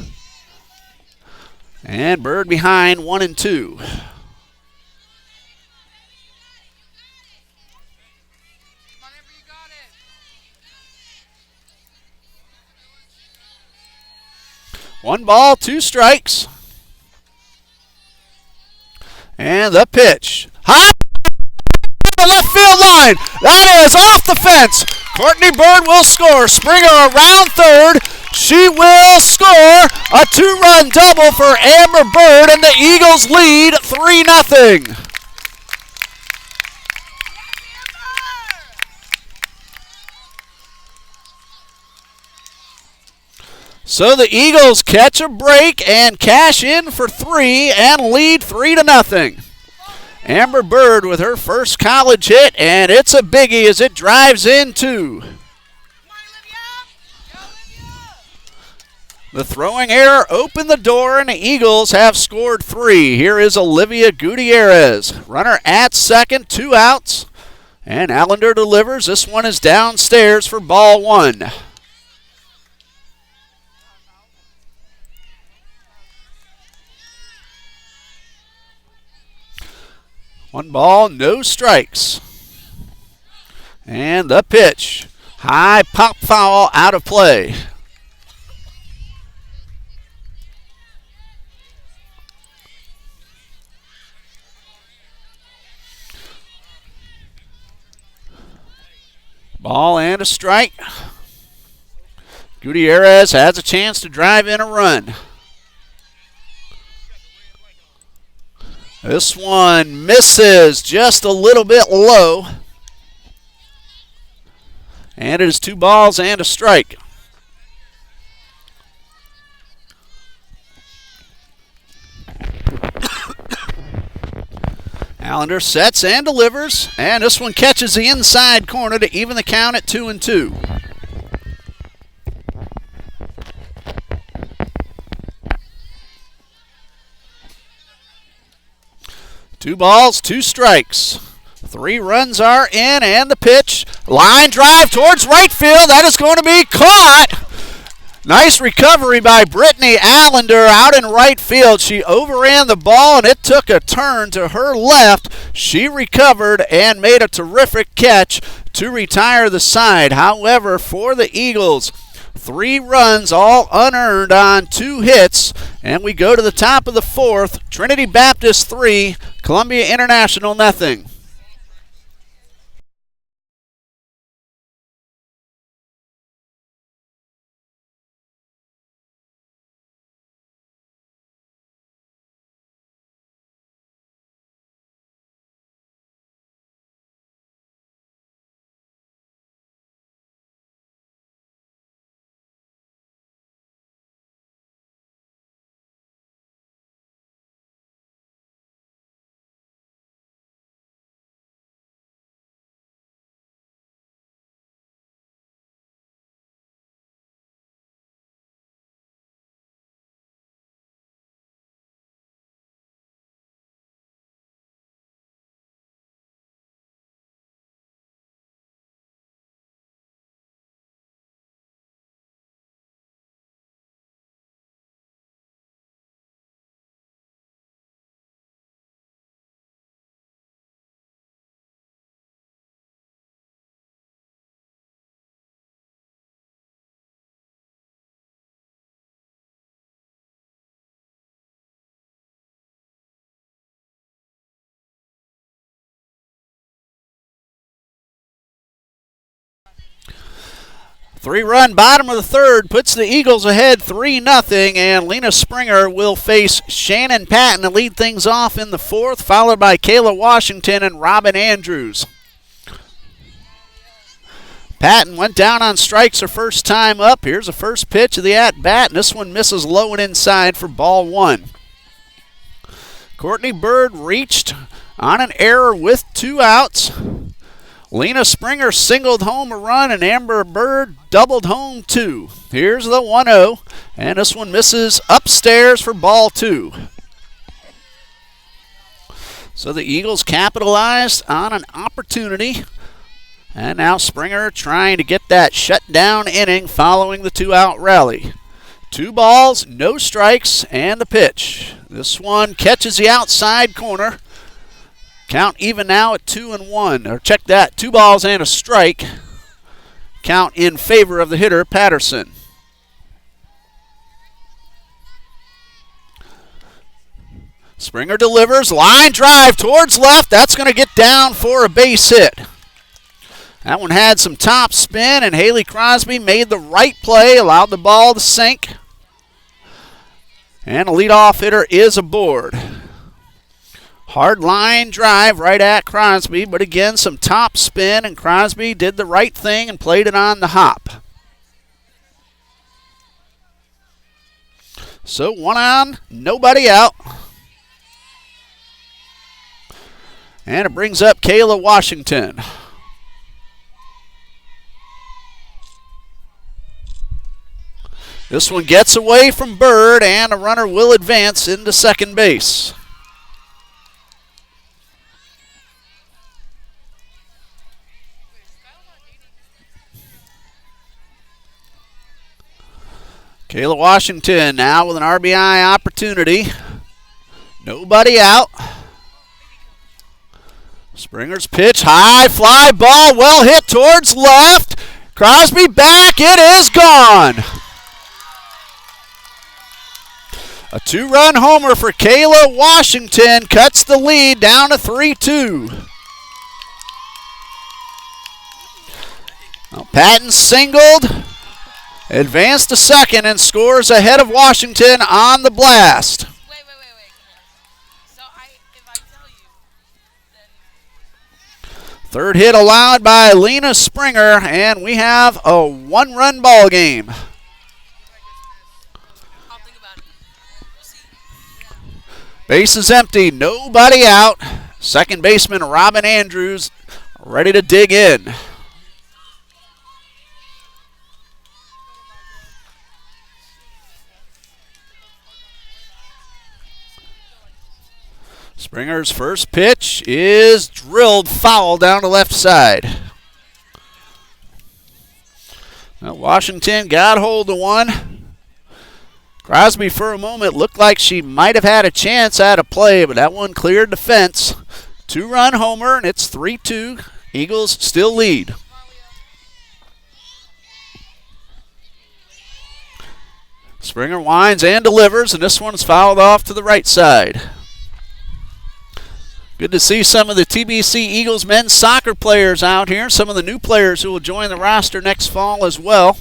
And Bird behind 1-2. One ball, 2 strikes. And the pitch. High the left field line. That is off the fence. Courtney Bird will score. Springer around third. She will score a 2-run double for Amber Bird, and the Eagles lead 3-0. So the Eagles catch a break and cash in for 3 and lead 3-0. Amber Bird with her first college hit, and it's a biggie as it drives in 2. The throwing error opened the door, and the Eagles have scored 3. Here is Olivia Gutierrez. Runner at second, 2 outs. And Allender delivers. This one is downstairs for ball 1. One ball, no strikes. And the pitch. High pop foul out of play. Ball and a strike. Gutierrez has a chance to drive in a run. This one misses just a little bit low. And it is 2 balls and a strike. Allender sets and delivers, and this one catches the inside corner to even the count at 2-2. Two balls, 2 strikes. 3 runs are in, and the pitch. Line drive towards right field. That is going to be caught. Nice recovery by Brittany Allender out in right field. She overran the ball, and it took a turn to her left. She recovered and made a terrific catch to retire the side. However, for the Eagles, 3 runs, all unearned on 2 hits, and we go to the top of the 4th. Trinity Baptist 3, Columbia International 0. 3-run bottom of the third puts the Eagles ahead 3-0, and Lena Springer will face Shannon Patton to lead things off in the fourth, followed by Kayla Washington and Robin Andrews. Patton went down on strikes her first time up. Here's the first pitch of the at-bat, and this one misses low and inside for ball one. Courtney Bird reached on an error with 2 outs. Lena Springer singled home a run, and Amber Bird doubled home 2. Here's the 1-0, and this one misses upstairs for ball 2. So the Eagles capitalized on an opportunity, and now Springer trying to get that shutdown inning following the 2-out rally. 2 balls, no strikes, and the pitch. This one catches the outside corner. Count even now at 2-1. Or check that, 2 balls and a strike. Count in favor of the hitter, Patterson. Springer delivers, line drive towards left. That's going to get down for a base hit. That one had some top spin, and Haley Crosby made the right play, allowed the ball to sink. And the leadoff hitter is aboard. Hard line drive right at Crosby, but again, some top spin, and Crosby did the right thing and played it on the hop. So 1 on, nobody out. And it brings up Kayla Washington. This one gets away from Bird, and a runner will advance into second base. Kayla Washington now with an RBI opportunity. Nobody out. Springer's pitch, high fly ball, well hit towards left. Crosby back, it is gone. A 2-run homer for Kayla Washington cuts the lead down to 3-2. Well, Patton singled, advanced to second, and scores ahead of Washington on the blast. Wait. So if I tell you, then... Third hit allowed by Lena Springer, and we have a 1-run ball game. I'll think about it. We'll see. Base is empty, nobody out. Second baseman Robin Andrews ready to dig in. Springer's first pitch is drilled foul down the left side. Now Washington got hold of one. Crosby for a moment looked like she might have had a chance at a play, but that one cleared the fence. 2-run homer, and it's 3-2. Eagles still lead. Springer winds and delivers, and this one's fouled off to the right side. Good to see some of the TBC Eagles men's soccer players out here. Some of the new players who will join the roster next fall as well.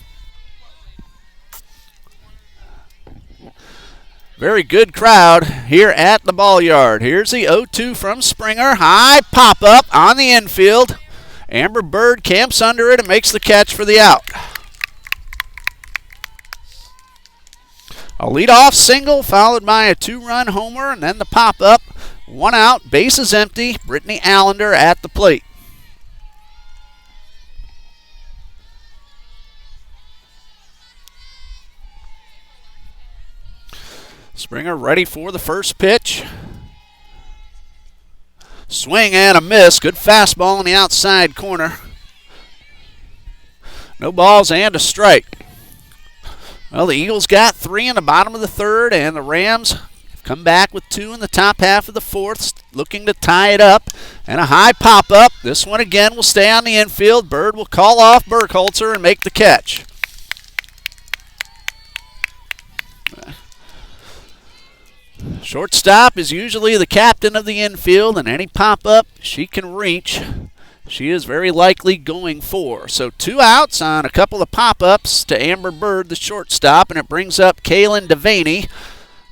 Very good crowd here at the ball yard. Here's the 0-2 from Springer. High pop-up on the infield. Amber Bird camps under it and makes the catch for the out. A leadoff single followed by a 2-run homer, and then the pop-up. 1 out, base is empty. Brittany Allender at the plate. Springer ready for the first pitch. Swing and a miss. Good fastball in the outside corner. No balls and a strike. Well, the Eagles got 3 in the bottom of the third, and the Rams come back with 2 in the top half of the fourth, looking to tie it up. And a high pop-up. This one again will stay on the infield. Bird will call off Burkholzer and make the catch. Shortstop is usually the captain of the infield, and any pop-up she can reach. she is very likely going for. So 2 outs on a couple of pop-ups to Amber Bird, the shortstop, and it brings up Kaylin Devaney,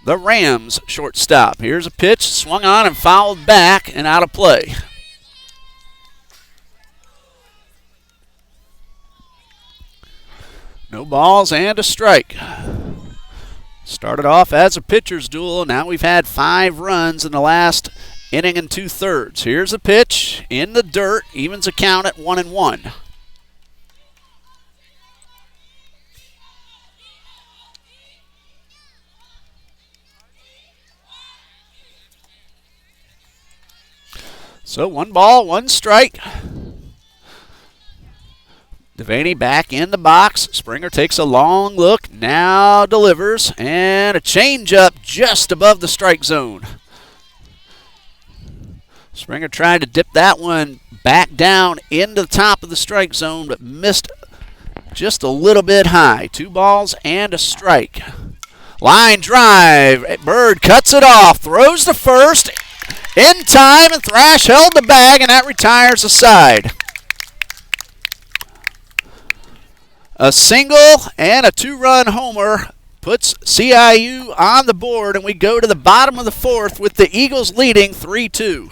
the Rams shortstop. Here's a pitch, swung on and fouled back and out of play. No balls and a strike. Started off as a pitcher's duel. Now we've had 5 runs in the last inning and 2/3. Here's a pitch in the dirt. Evens a count at 1-1. So 1 ball, 1 strike. Devaney back in the box. Springer takes a long look, now delivers, and a changeup just above the strike zone. Springer tried to dip that one back down into the top of the strike zone, but missed just a little bit high. 2 balls and a strike. Line drive. Bird cuts it off, throws to first in time, and Thrash held the bag, and that retires the side. A single and a 2-run homer puts CIU on the board, and we go to the bottom of the 4th with the Eagles leading 3-2.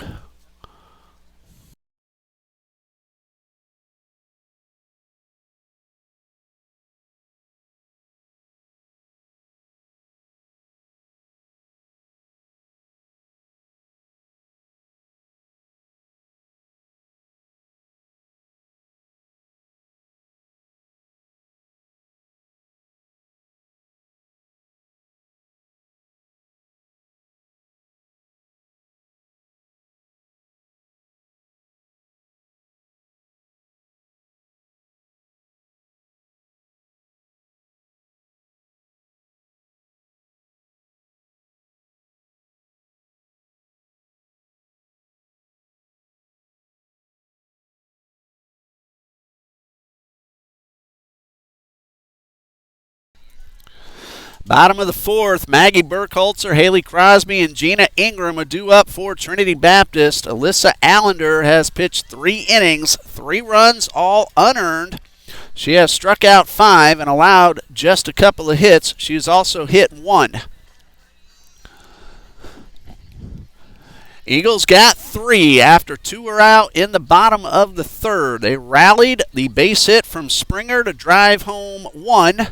Bottom of the 4th, Maggie Burkholzer, Haley Crosby, and Gina Ingram are due up for Trinity Baptist. Alyssa Allender has pitched 3 innings, 3 runs, all unearned. She has struck out 5 and allowed just a couple of hits. She has also hit 1. Eagles got 3 after 2 are out in the bottom of the 3rd. They rallied the base hit from Springer to drive home 1.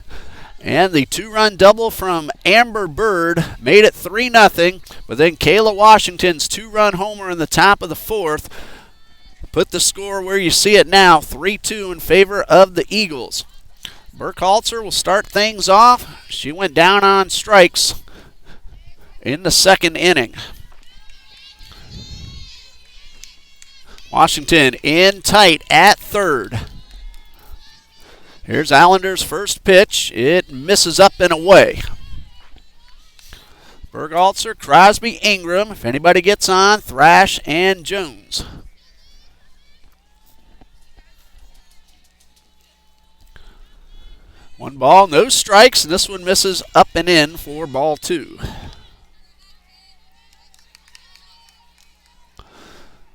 And the 2-run double from Amber Bird made it 3-0. But then Kayla Washington's 2-run homer in the top of the 4th put the score where you see it now, 3-2 in favor of the Eagles. Burkholzer will start things off. She went down on strikes in the 2nd inning. Washington in tight at 3rd. Here's Allender's first pitch. It misses up and away. Burkholzer, Crosby, Ingram. If anybody gets on, Thrash and Jones. One ball, no strikes, and this one misses up and in for ball 2.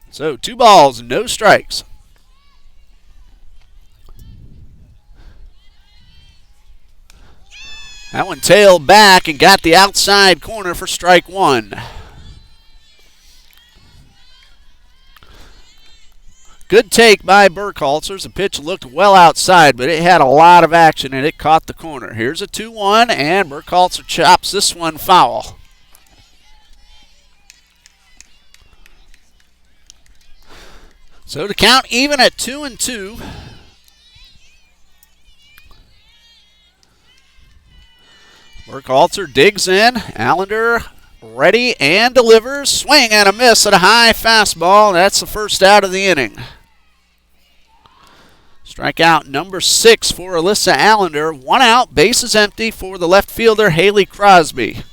So 2 balls, no strikes. That one tailed back and got the outside corner for strike 1. Good take by Burkholzer. The pitch looked well outside, but it had a lot of action and it caught the corner. Here's a 2-1, and Burkholzer chops this one foul. So to count even at 2-2. Burkholzer digs in. Allender ready and delivers. Swing and a miss at a high fastball. That's the first out of the inning. Strikeout number 6 for Alyssa Allender. 1 out, bases empty for the left fielder Haley Crosby.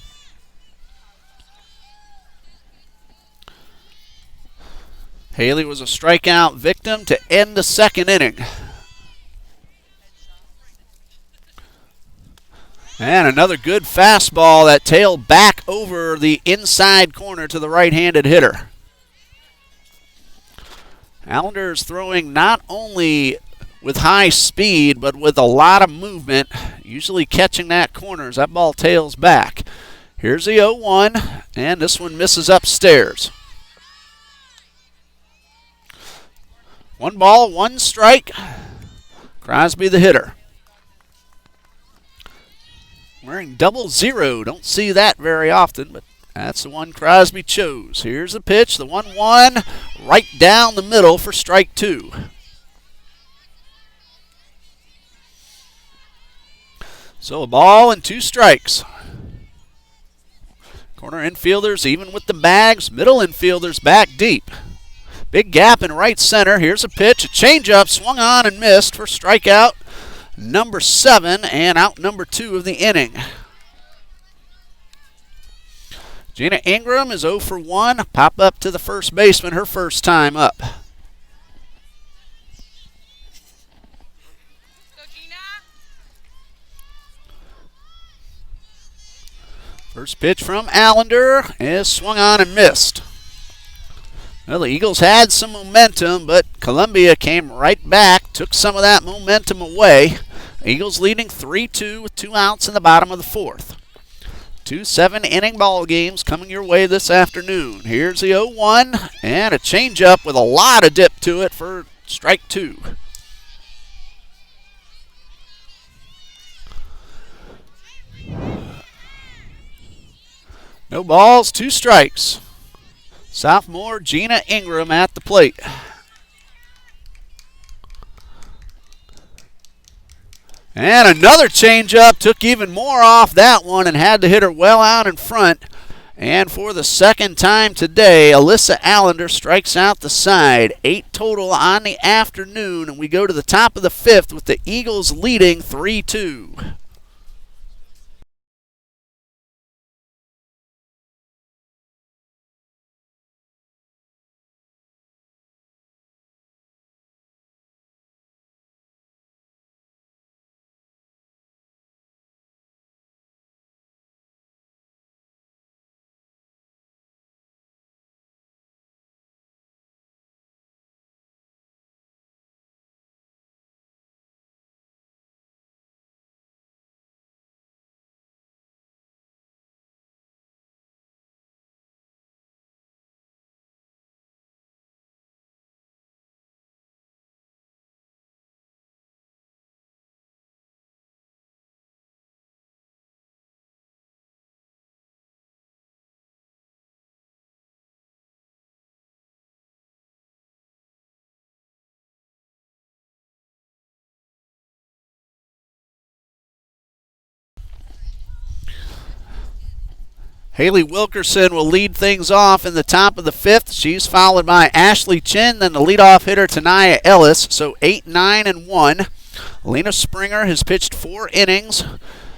Haley was a strikeout victim to end the 2nd inning. And another good fastball that tailed back over the inside corner to the right-handed hitter. Allender is throwing not only with high speed, but with a lot of movement, usually catching that corner as that ball tails back. Here's the 0-1, and this one misses upstairs. 1 ball, 1 strike. Crosby the hitter. Wearing 00. Don't see that very often, but that's the one Crosby chose. Here's the pitch, the 1-1, right down the middle for strike 2. So a ball and 2 strikes. Corner infielders even with the bags. Middle infielders back deep. Big gap in right center. Here's a pitch, a changeup, swung on and missed for strikeout number 7 and out number 2 of the inning. Gina Ingram is 0 for 1. Pop up to the first baseman, her first time up. Go, Gina. First pitch from Allender is swung on and missed. Well, the Eagles had some momentum, but Columbia came right back, took some of that momentum away. Eagles leading 3-2 with 2 outs in the bottom of the 4th. 2 7-inning ball games coming your way this afternoon. Here's the 0-1 and a changeup with a lot of dip to it for strike 2. No balls, 2 strikes. Sophomore Gina Ingram at the plate. And another changeup, took even more off that one and had the hitter well out in front. And for the second time today, Alyssa Allender strikes out the side. 8 total on the afternoon, and we go to the top of the 5th with the Eagles leading 3-2. Haley Wilkerson will lead things off in the top of the 5th. She's followed by Ashley Chin, then the leadoff hitter Tanaya Ellis. So 8, 9, and 1. Lena Springer has pitched 4 innings.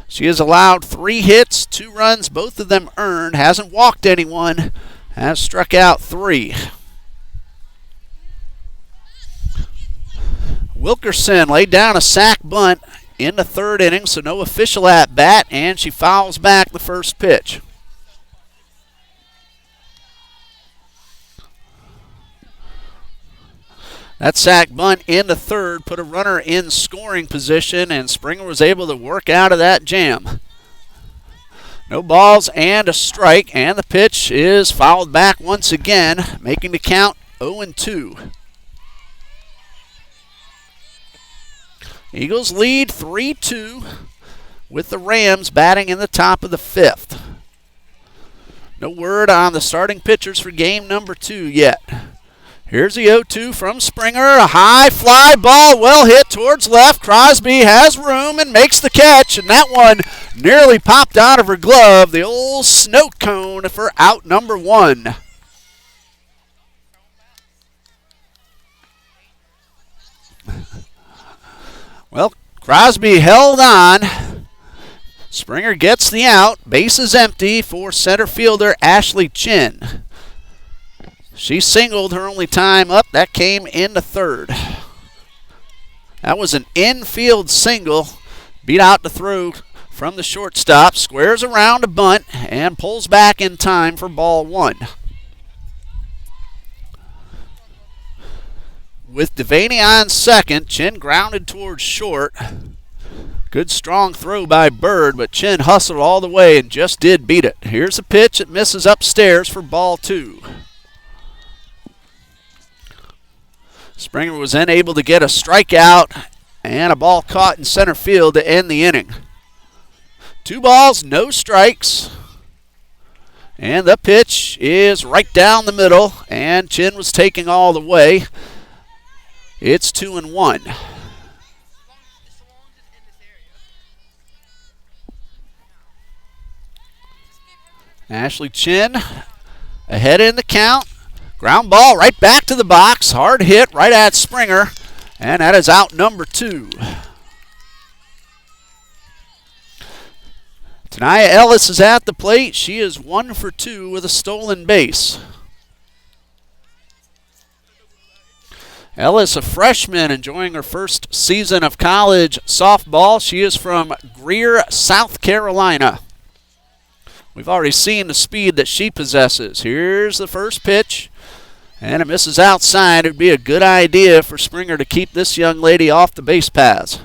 She has allowed 3 hits, 2 runs, both of them earned. Hasn't walked anyone. Has struck out 3. Wilkerson laid down a sac bunt in the 3rd inning, so no official at bat, and she fouls back the first pitch. That sac bunt in the 3rd put a runner in scoring position, and Springer was able to work out of that jam. No balls and a strike, and the pitch is fouled back once again, making the count 0-2. Eagles lead 3-2 with the Rams batting in the top of the 5th. No word on the starting pitchers for game number 2 yet. Here's the 0-2 from Springer. A high fly ball, well hit towards left. Crosby has room and makes the catch, and that one nearly popped out of her glove. The old snow cone for out number 1. Well, Crosby held on. Springer gets the out. Base is empty for center fielder Ashley Chin. She singled her only time up. That came in the 3rd. That was an infield single. Beat out the throw from the shortstop. Squares around a bunt and pulls back in time for ball 1. with Devaney on second. Chin grounded towards short. Good strong throw by Bird, but Chin hustled all the way and just did beat it. Here's a pitch that misses upstairs for ball 2. Springer was then able to get a strikeout and a ball caught in center field to end the inning. 2 balls, no strikes. And the pitch is right down the middle, and Chin was taking all the way. It's 2-1. Ashley Chin ahead in the count. Ground ball right back to the box. Hard hit right at Springer, and that is out number 2. Tania Ellis is at the plate. She is 1 for 2 with a stolen base. Ellis, a freshman, enjoying her first season of college softball. She is from Greer, South Carolina. We've already seen the speed that she possesses. Here's the first pitch, and it misses outside. It would be a good idea for Springer to keep this young lady off the base paths.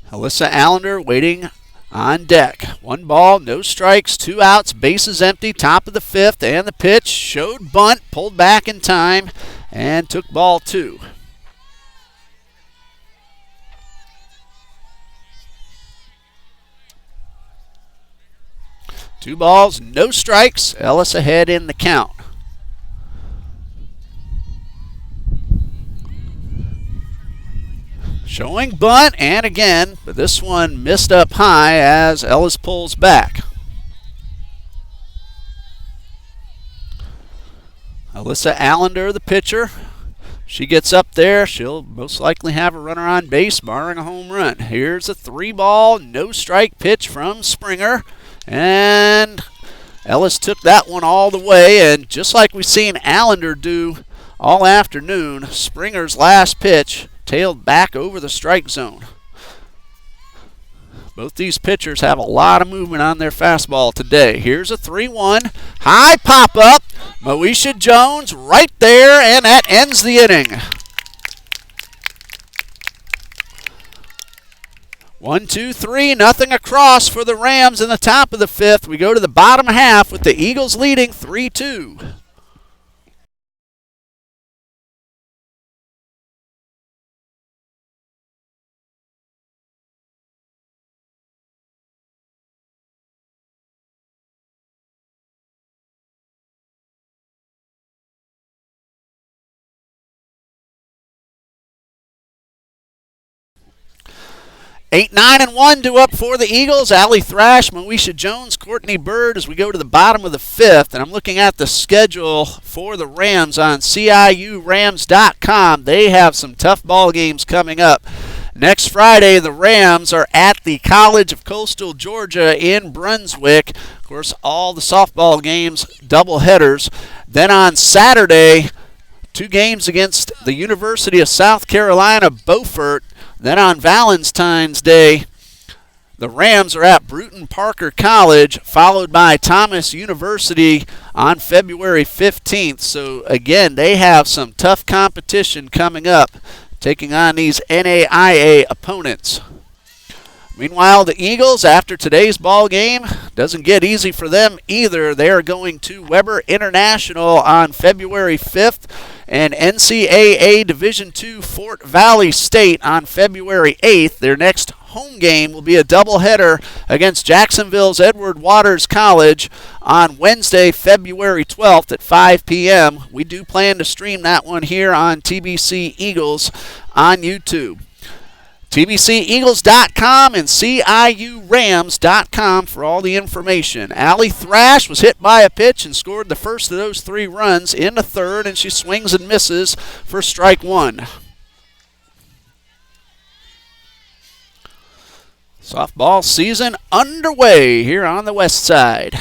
Alyssa Allender waiting on deck. 1 ball, no strikes, 2 outs, bases empty, top of the 5th, and the pitch showed bunt, pulled back in time, and took ball 2. Two balls, no strikes. Ellis ahead in the count. Showing bunt, and again, but this one missed up high as Ellis pulls back. Alyssa Allender, the pitcher. She gets up there. She'll most likely have a runner on base, barring a home run. Here's a 3-ball, no strike pitch from Springer. And Ellis took that one all the way, and just like we've seen Allender do all afternoon, Springer's last pitch tailed back over the strike zone. Both these pitchers have a lot of movement on their fastball today. Here's a 3-1. High pop-up. Moesha Jones right there, and that ends the inning. 1, 2, 3, nothing across for the Rams in the top of the 5th. We go to the bottom half with the Eagles leading 3-2. Eight, 9, and 1 due up for the Eagles. Allie Thrash, Moesha Jones, Courtney Bird as we go to the bottom of the 5th. And I'm looking at the schedule for the Rams on CIURams.com. They have some tough ball games coming up. Next Friday, the Rams are at the College of Coastal Georgia in Brunswick. Of course, all the softball games, double headers. Then on Saturday, 2 games against the University of South Carolina, Beaufort. Then on Valentine's Day, the Rams are at Bruton Parker College, followed by Thomas University on February 15th. So, again, they have some tough competition coming up, taking on these NAIA opponents. Meanwhile, the Eagles, after today's ball game, doesn't get easy for them either. They are going to Weber International on February 5th and NCAA Division II Fort Valley State on February 8th. Their next home game will be a doubleheader against Jacksonville's Edward Waters College on Wednesday, February 12th at 5 p.m. We do plan to stream that one here on TBC Eagles on YouTube. TBCEagles.com and CIURams.com for all the information. Allie Thrash was hit by a pitch and scored the first of those 3 runs in the 3rd, and she swings and misses for strike 1. Softball season underway here on the west side.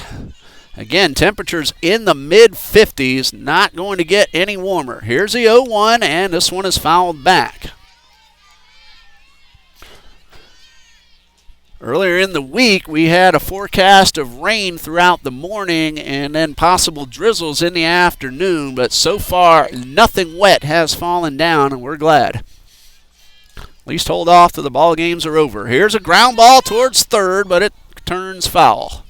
Again, temperatures in the mid-50s, not going to get any warmer. Here's the 0-1, and this one is fouled back. Earlier in the week, we had a forecast of rain throughout the morning and then possible drizzles in the afternoon, but so far nothing wet has fallen down, and we're glad. At least hold off till the ball games are over. Here's a ground ball towards third, but it turns foul.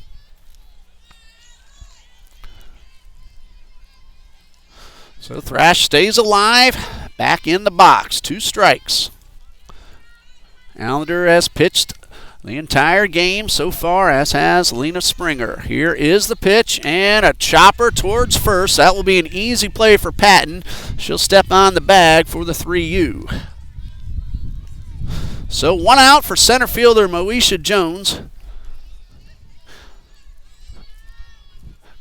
So Thrash stays alive, back in the box, 2 strikes. Allender has pitched the entire game so far, as has Lena Springer. Here is the pitch, and a chopper towards first. That will be an easy play for Patton. She'll step on the bag for the 3-U. So 1 out for center fielder Moesha Jones.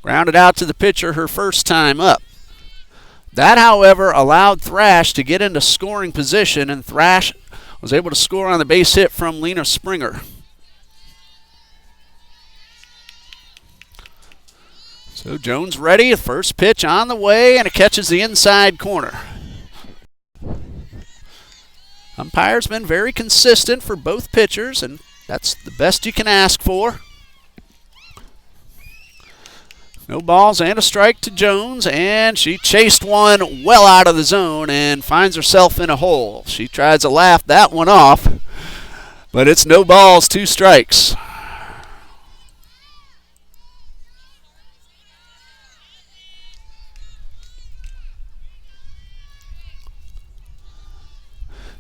Grounded out to the pitcher her first time up. That, however, allowed Thrash to get into scoring position, and Thrash was able to score on the base hit from Lena Springer. So Jones ready, first pitch on the way, and it catches the inside corner. Umpire's been very consistent for both pitchers, and that's the best you can ask for. No balls and a strike to Jones, and she chased one well out of the zone and finds herself in a hole. She tries to laugh that one off, but it's no balls, 2 strikes.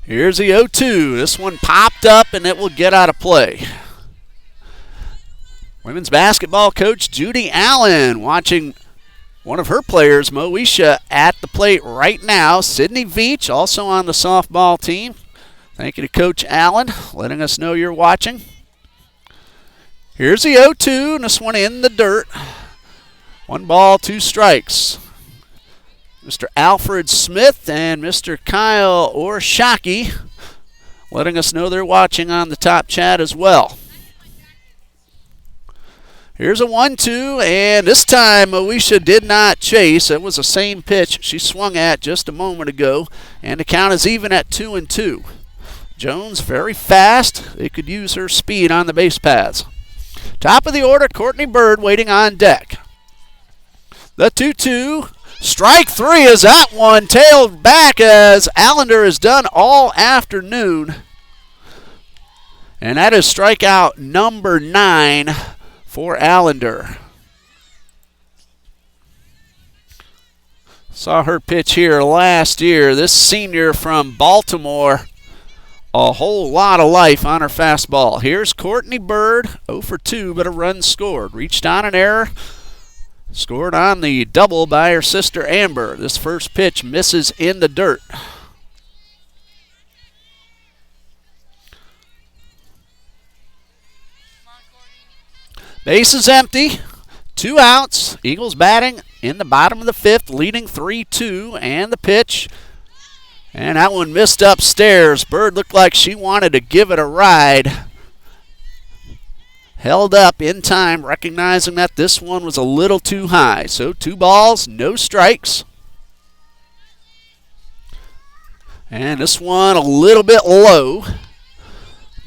Here's the 0-2. This one popped up, and it will get out of play. Women's basketball coach Judy Allen watching one of her players, Moesha, at the plate right now. Sydney Veach, also on the softball team. Thank you to Coach Allen, letting us know you're watching. Here's the 0-2, and this one in the dirt. 1 ball, 2 strikes. Mr. Alfred Smith and Mr. Kyle Orshaki letting us know they're watching on the top chat as well. Here's a 1-2, and this time Moesha did not chase. It was the same pitch she swung at just a moment ago, and the count is even at 2-2. Jones very fast. They could use her speed on the base paths. Top of the order, Courtney Bird waiting on deck. The 2-2. Strike 3 is that one tailed back, as Allender has done all afternoon. And that is strikeout number 9 for Allender. Saw her pitch here last year. This senior from Baltimore, a whole lot of life on her fastball. Here's Courtney Bird, 0 for 2, but a run scored. Reached on an error, scored on the double by her sister Amber. This first pitch misses in the dirt. Base is empty. 2 outs. Eagles batting in the bottom of the 5th, leading 3-2. And the pitch. And that one missed upstairs. Bird looked like she wanted to give it a ride. Held up in time, recognizing that this one was a little too high. So 2 balls, no strikes. And this one a little bit low.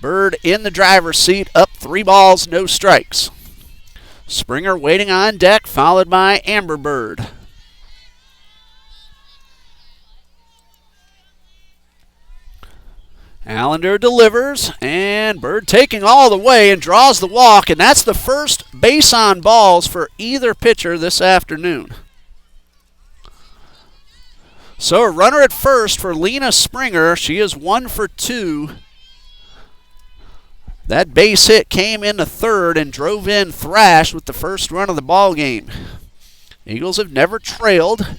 Bird in the driver's seat, up 3 balls, no strikes. Springer waiting on deck, followed by Amber Bird. Allender delivers, and Bird taking all the way and draws the walk, and that's the first base on balls for either pitcher this afternoon. So a runner at first for Lena Springer. She is 1 for 2. That base hit came in the 3rd and drove in Thrash with the first run of the ball game. Eagles have never trailed.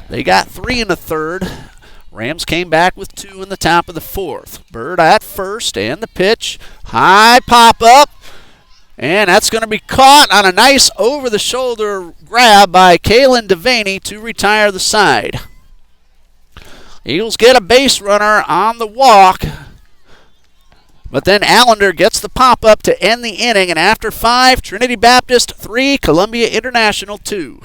They got 3 in the 3rd. Rams came back with 2 in the top of the 4th. Bird at first, and the pitch. High pop up. And that's going to be caught on a nice over-the-shoulder grab by Kaylin Devaney to retire the side. Eagles get a base runner on the walk. But then Allender gets the pop-up to end the inning, and after 5, Trinity Baptist 3, Columbia International 2.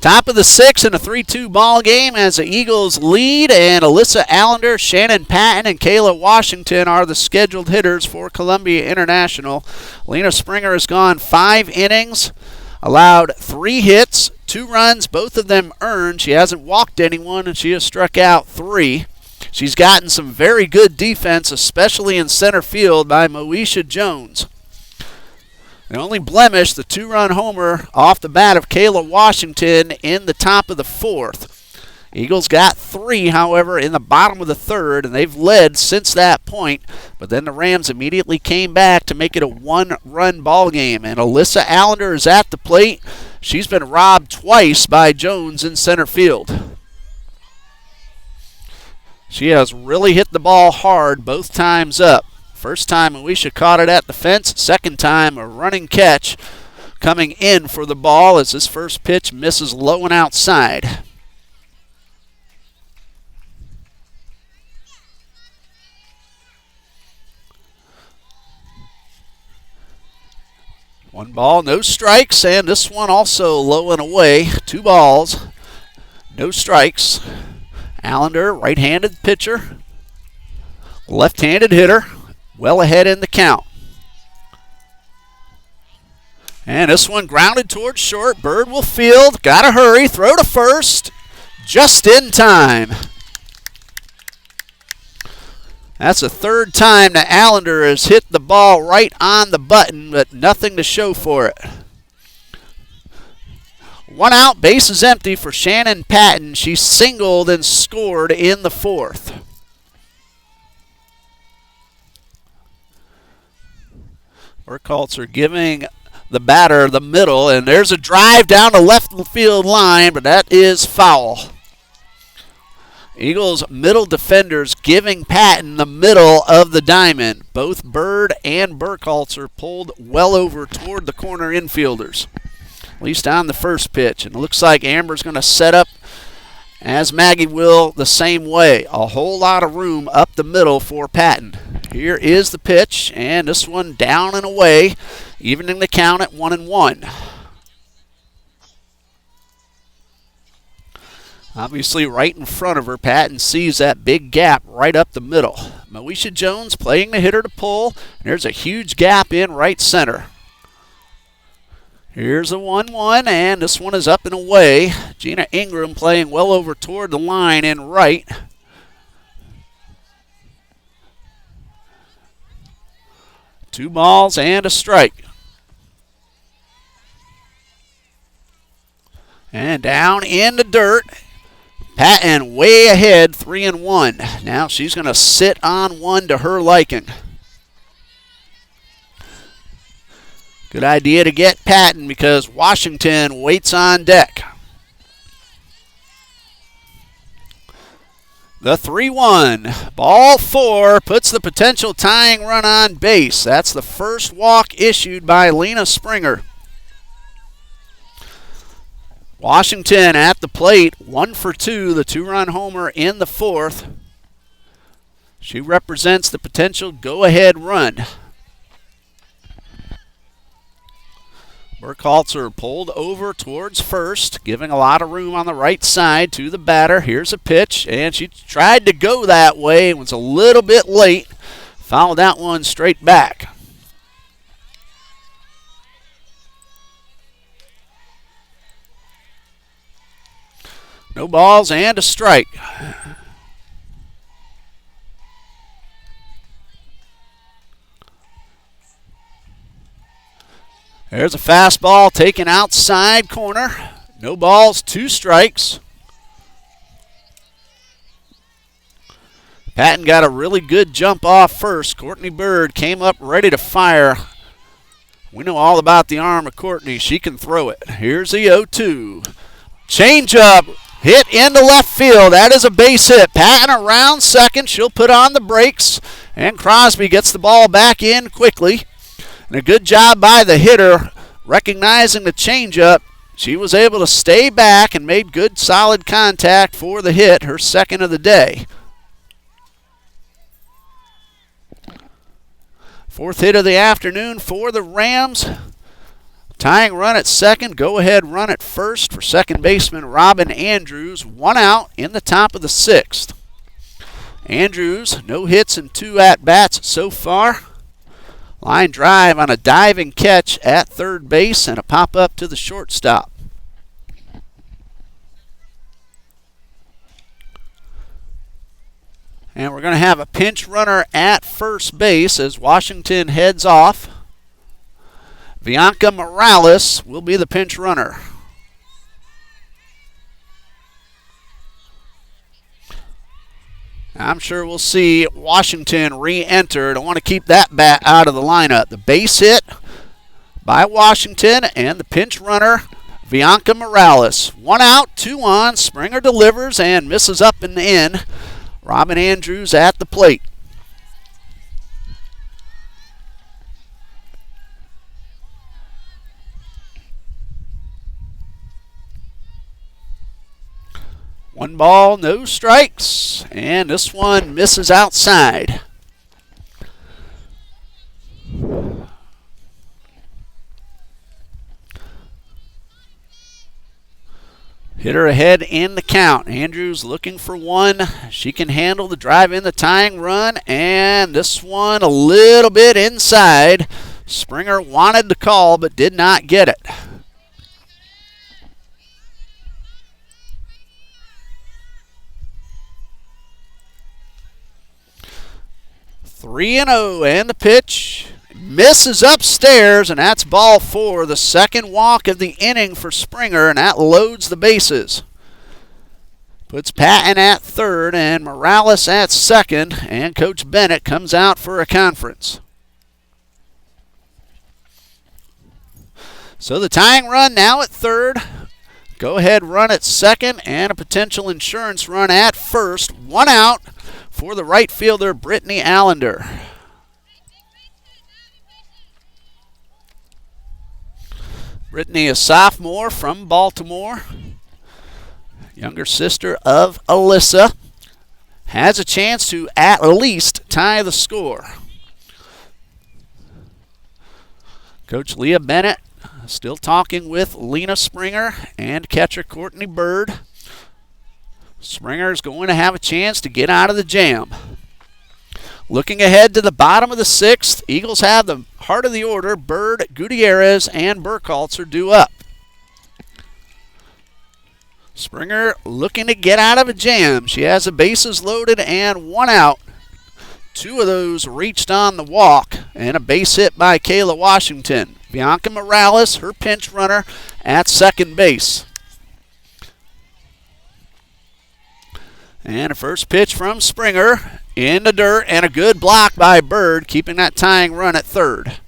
Top of the sixth in a 3-2 ball game as the Eagles lead, and Alyssa Allender, Shannon Patton, and Kayla Washington are the scheduled hitters for Columbia International. Lena Springer has gone 5 innings, allowed 3 hits, 2 runs, both of them earned. She hasn't walked anyone, and she has struck out 3. She's gotten some very good defense, especially in center field by Moesha Jones. The only blemish, the 2-run homer off the bat of Kayla Washington in the top of the 4th. Eagles got 3, however, in the bottom of the 3rd, and they've led since that point. But then the Rams immediately came back to make it a 1-run ball game. And Alyssa Allender is at the plate. She's been robbed twice by Jones in center field. She has really hit the ball hard both times up. First time Moesha caught it at the fence. Second time a running catch coming in for the ball as this first pitch misses low and outside. One ball, no strikes, and this one also low and away. 2 balls, no strikes. Allender, right-handed pitcher, left-handed hitter. Well ahead in the count. And this one grounded towards short. Bird will field. Gotta hurry. Throw to first. Just in time. That's the 3rd time that Allender has hit the ball right on the button, but nothing to show for it. 1 out, bases empty for Shannon Patton. She singled and scored in the 4th. Burkhalter giving the batter the middle, and there's a drive down the left field line, but that is foul. Eagles middle defenders giving Patton the middle of the diamond. Both Bird and Burkhalter pulled well over toward the corner infielders, at least on the first pitch. And it looks like Amber's going to set up, as Maggie will, the same way. A whole lot of room up the middle for Patton. Here is the pitch, and this one down and away, evening the count at 1-1. Obviously right in front of her, Patton sees that big gap right up the middle. Moesha Jones playing the hitter to pull. There's a huge gap in right center. Here's a 1-1, and this one is up and away. Gina Ingram playing well over toward the line in right. Two balls and a strike. And down in the dirt. Patton way ahead, 3-1. Now she's going to sit on one to her liking. Good idea to get Patton because Washington waits on deck. The 3-1. Ball 4 puts the potential tying run on base. That's the first walk issued by Lena Springer. Washington at the plate, 1 for 2, the 2-run homer in the 4th. She represents the potential go-ahead run. Burkhalter pulled over towards first, giving a lot of room on the right side to the batter. Here's a pitch, and she tried to go that way and was a little bit late. Fouled that one straight back. No balls and a strike. There's a fastball taken outside corner. No balls, 2 strikes. Patton got a really good jump off first. Courtney Bird came up ready to fire. We know all about the arm of Courtney. She can throw it. Here's the 0-2. Changeup hit into left field. That is a base hit. Patton around second. She'll put on the brakes. And Crosby gets the ball back in quickly. And a good job by the hitter recognizing the changeup. She was able to stay back and made good solid contact for the hit, her second of the day. 4th hit of the afternoon for the Rams. Tying run at second, go-ahead run at first for second baseman Robin Andrews. 1 out in the top of the 6th. Andrews, no hits and 2 at-bats so far. Line drive on a diving catch at third base and a pop-up to the shortstop. And we're going to have a pinch runner at first base as Washington heads off. Bianca Morales will be the pinch runner. I'm sure we'll see Washington re-enter. Don't want to keep that bat out of the lineup. The base hit by Washington and the pinch runner, Bianca Morales. 1 out, 2 on. Springer delivers and misses up and in. Robin Andrews at the plate. One ball, no strikes, and this one misses outside. Hitter ahead in the count. Andrews looking for one. She can handle the drive in the tying run, and this one a little bit inside. Springer wanted the call but did not get it. 3-0, and the pitch misses upstairs, and that's ball 4. The second walk of the inning for Springer, and that loads the bases. Puts Patton at third and Morales at second, and Coach Bennett comes out for a conference. So the tying run now at third. Go-ahead run at second and a potential insurance run at first. 1 out for the right fielder, Brittany Allender. Brittany, a sophomore from Baltimore, younger sister of Alyssa, has a chance to at least tie the score. Coach Leah Bennett still talking with Lena Springer and catcher Courtney Bird. Springer is going to have a chance to get out of the jam. Looking ahead to the bottom of the 6th, Eagles have the heart of the order. Bird, Gutierrez, and Burkhaltz are due up. Springer looking to get out of a jam. She has the bases loaded and 1 out. 2 of those reached on the walk, and a base hit by Kayla Washington. Bianca Morales, her pinch runner, at second base. And a first pitch from Springer in the dirt, and a good block by Bird, keeping that tying run at third.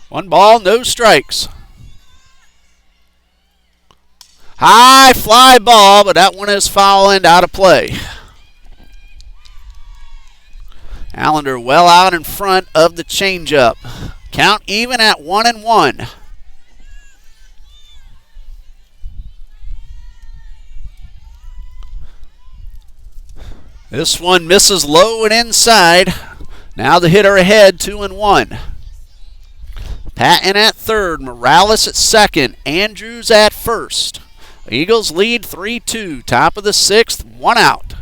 One ball, no strikes. High fly ball, but that one is foul and out of play. Allender well out in front of the changeup. Count even at 1-1. This one misses low and inside. Now the hitter ahead, 2-1. Patton at third, Morales at second, Andrews at first. Eagles lead 3-2, top of the 6th, 1 out.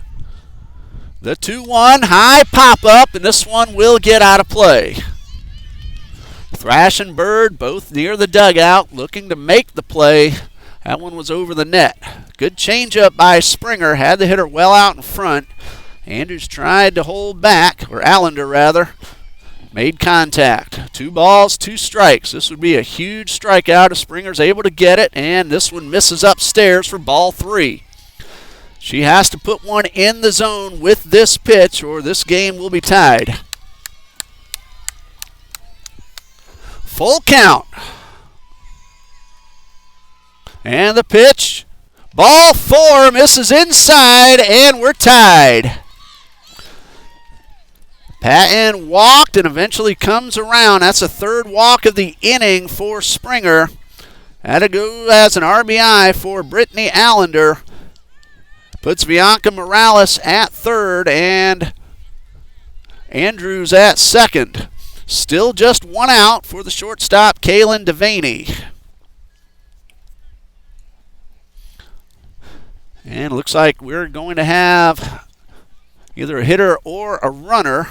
The 2-1 high pop-up, and this one will get out of play. Thrash and Bird both near the dugout, looking to make the play. That one was over the net. Good changeup by Springer, had the hitter well out in front. Andrews tried to hold back, or Allender rather. Made contact. 2 balls, 2 strikes. This would be a huge strikeout if Springer's able to get it, and this one misses upstairs for ball 3. She has to put one in the zone with this pitch, or this game will be tied. Full count. And the pitch. Ball 4 misses inside, and we're tied. Patton walked and eventually comes around. That's the 3rd walk of the inning for Springer. That'll go as an RBI for Brittany Allender. Puts Bianca Morales at third, and Andrews at second. Still just one out for the shortstop, Kaylin Devaney. And it looks like we're going to have either a hitter or a runner.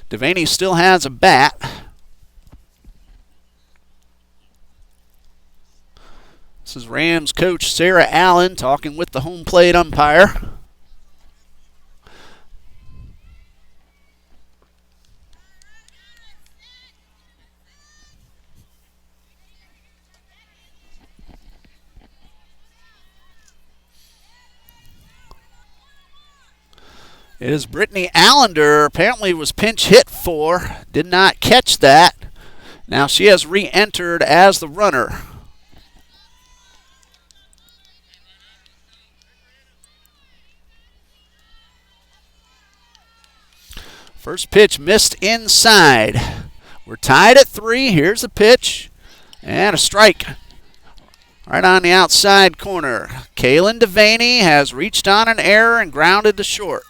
Devaney still has a bat. This is Rams coach Sarah Allen talking with the home plate umpire. It is Brittany Allender, apparently was pinch hit for, did not catch that. Now she has re-entered as the runner. First pitch missed inside. We're tied at 3. Here's the pitch. And a strike right on the outside corner. Kaylin Devaney has reached on an error and grounded to short.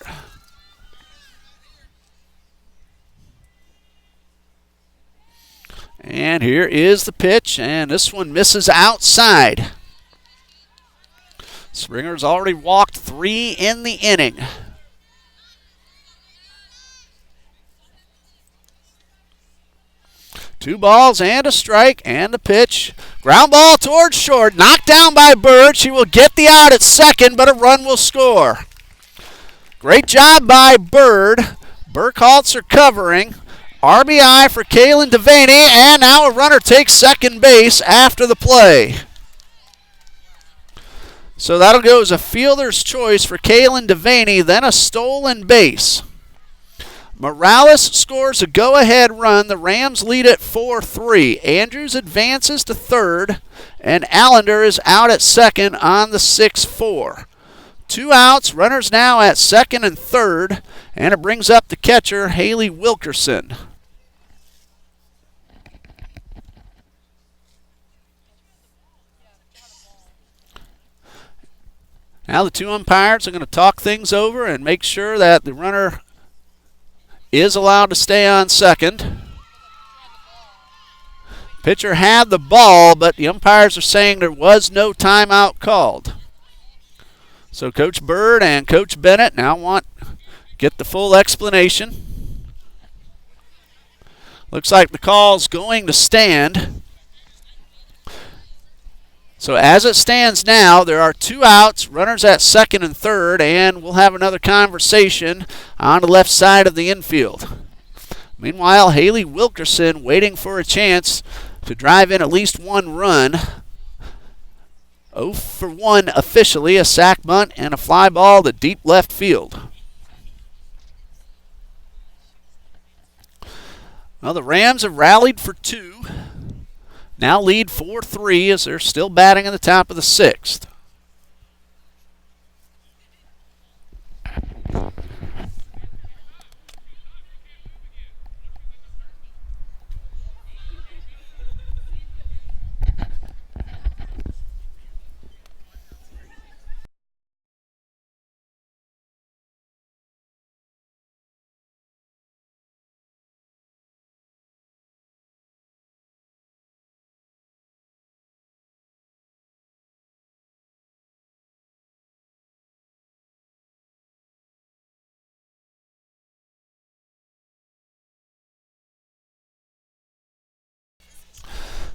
And here is the pitch, and this one misses outside. Springer's already walked 3 in the inning. Two balls and a strike, and the pitch. Ground ball towards short, knocked down by Bird. She will get the out at second, but a run will score. Great job by Bird. Burkhalter covering. RBI for Kaylin Devaney, and now a runner takes second base after the play. So that'll go as a fielder's choice for Kaylin Devaney, then a stolen base. Morales scores a go-ahead run. The Rams lead at 4-3. Andrews advances to third, and Allender is out at second on the 6-4. 2 outs, runners now at second and third, and it brings up the catcher, Haley Wilkerson. Now the 2 umpires are going to talk things over and make sure that the runner is allowed to stay on second. Pitcher had the ball, but the umpires are saying there was no timeout called. So Coach Bird and Coach Bennett now want to get the full explanation. Looks like the call's going to stand. So as it stands now, there are 2 outs, runners at second and third, and we'll have another conversation on the left side of the infield. Meanwhile, Haley Wilkerson waiting for a chance to drive in at least 1 run. 0 for 1 officially, a sac bunt and a fly ball to deep left field. Well, the Rams have rallied for 2. Now lead 4-3 as they're still batting in the top of the 6th.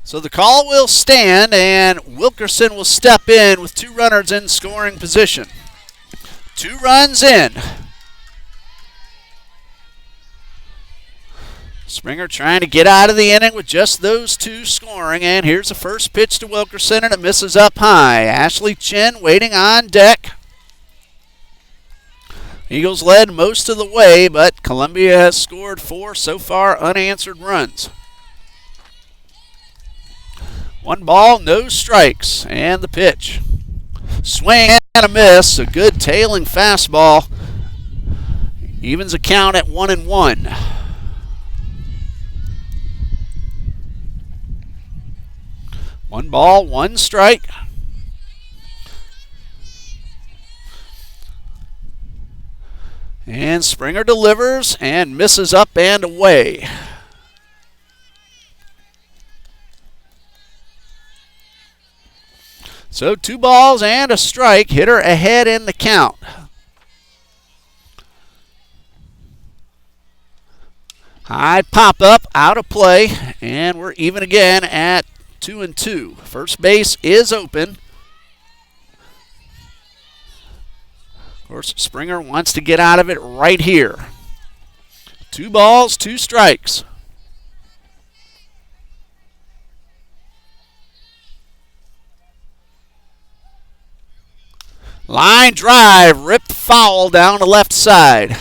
So the call will stand, and Wilkerson will step in with 2 runners in scoring position. 2 runs in. Springer trying to get out of the inning with just those 2 scoring, and here's the first pitch to Wilkerson, and it misses up high. Ashley Chin waiting on deck. Eagles led most of the way, but Columbia has scored 4 so far unanswered runs. 1 ball, no strikes, and the pitch. Swing and a miss, a good tailing fastball. Evens the count at 1-1. One ball, 1 strike. And And Springer delivers and misses up and away. So 2 balls and a strike. Hitter ahead in the count. High pop up, out of play, and we're even again at 2-2. First base is open. Of course, Springer wants to get out of it right here. 2 balls, 2 strikes. Line drive, ripped foul down the left side.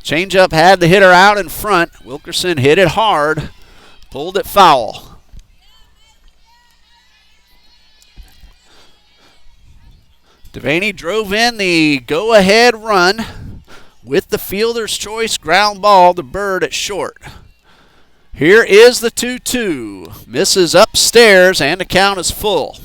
Changeup had the hitter out in front. Wilkerson hit it hard, pulled it foul. Devaney drove in the go-ahead run with the fielder's choice ground ball to Bird at short. Here is the 2-2. Misses upstairs and the count is full.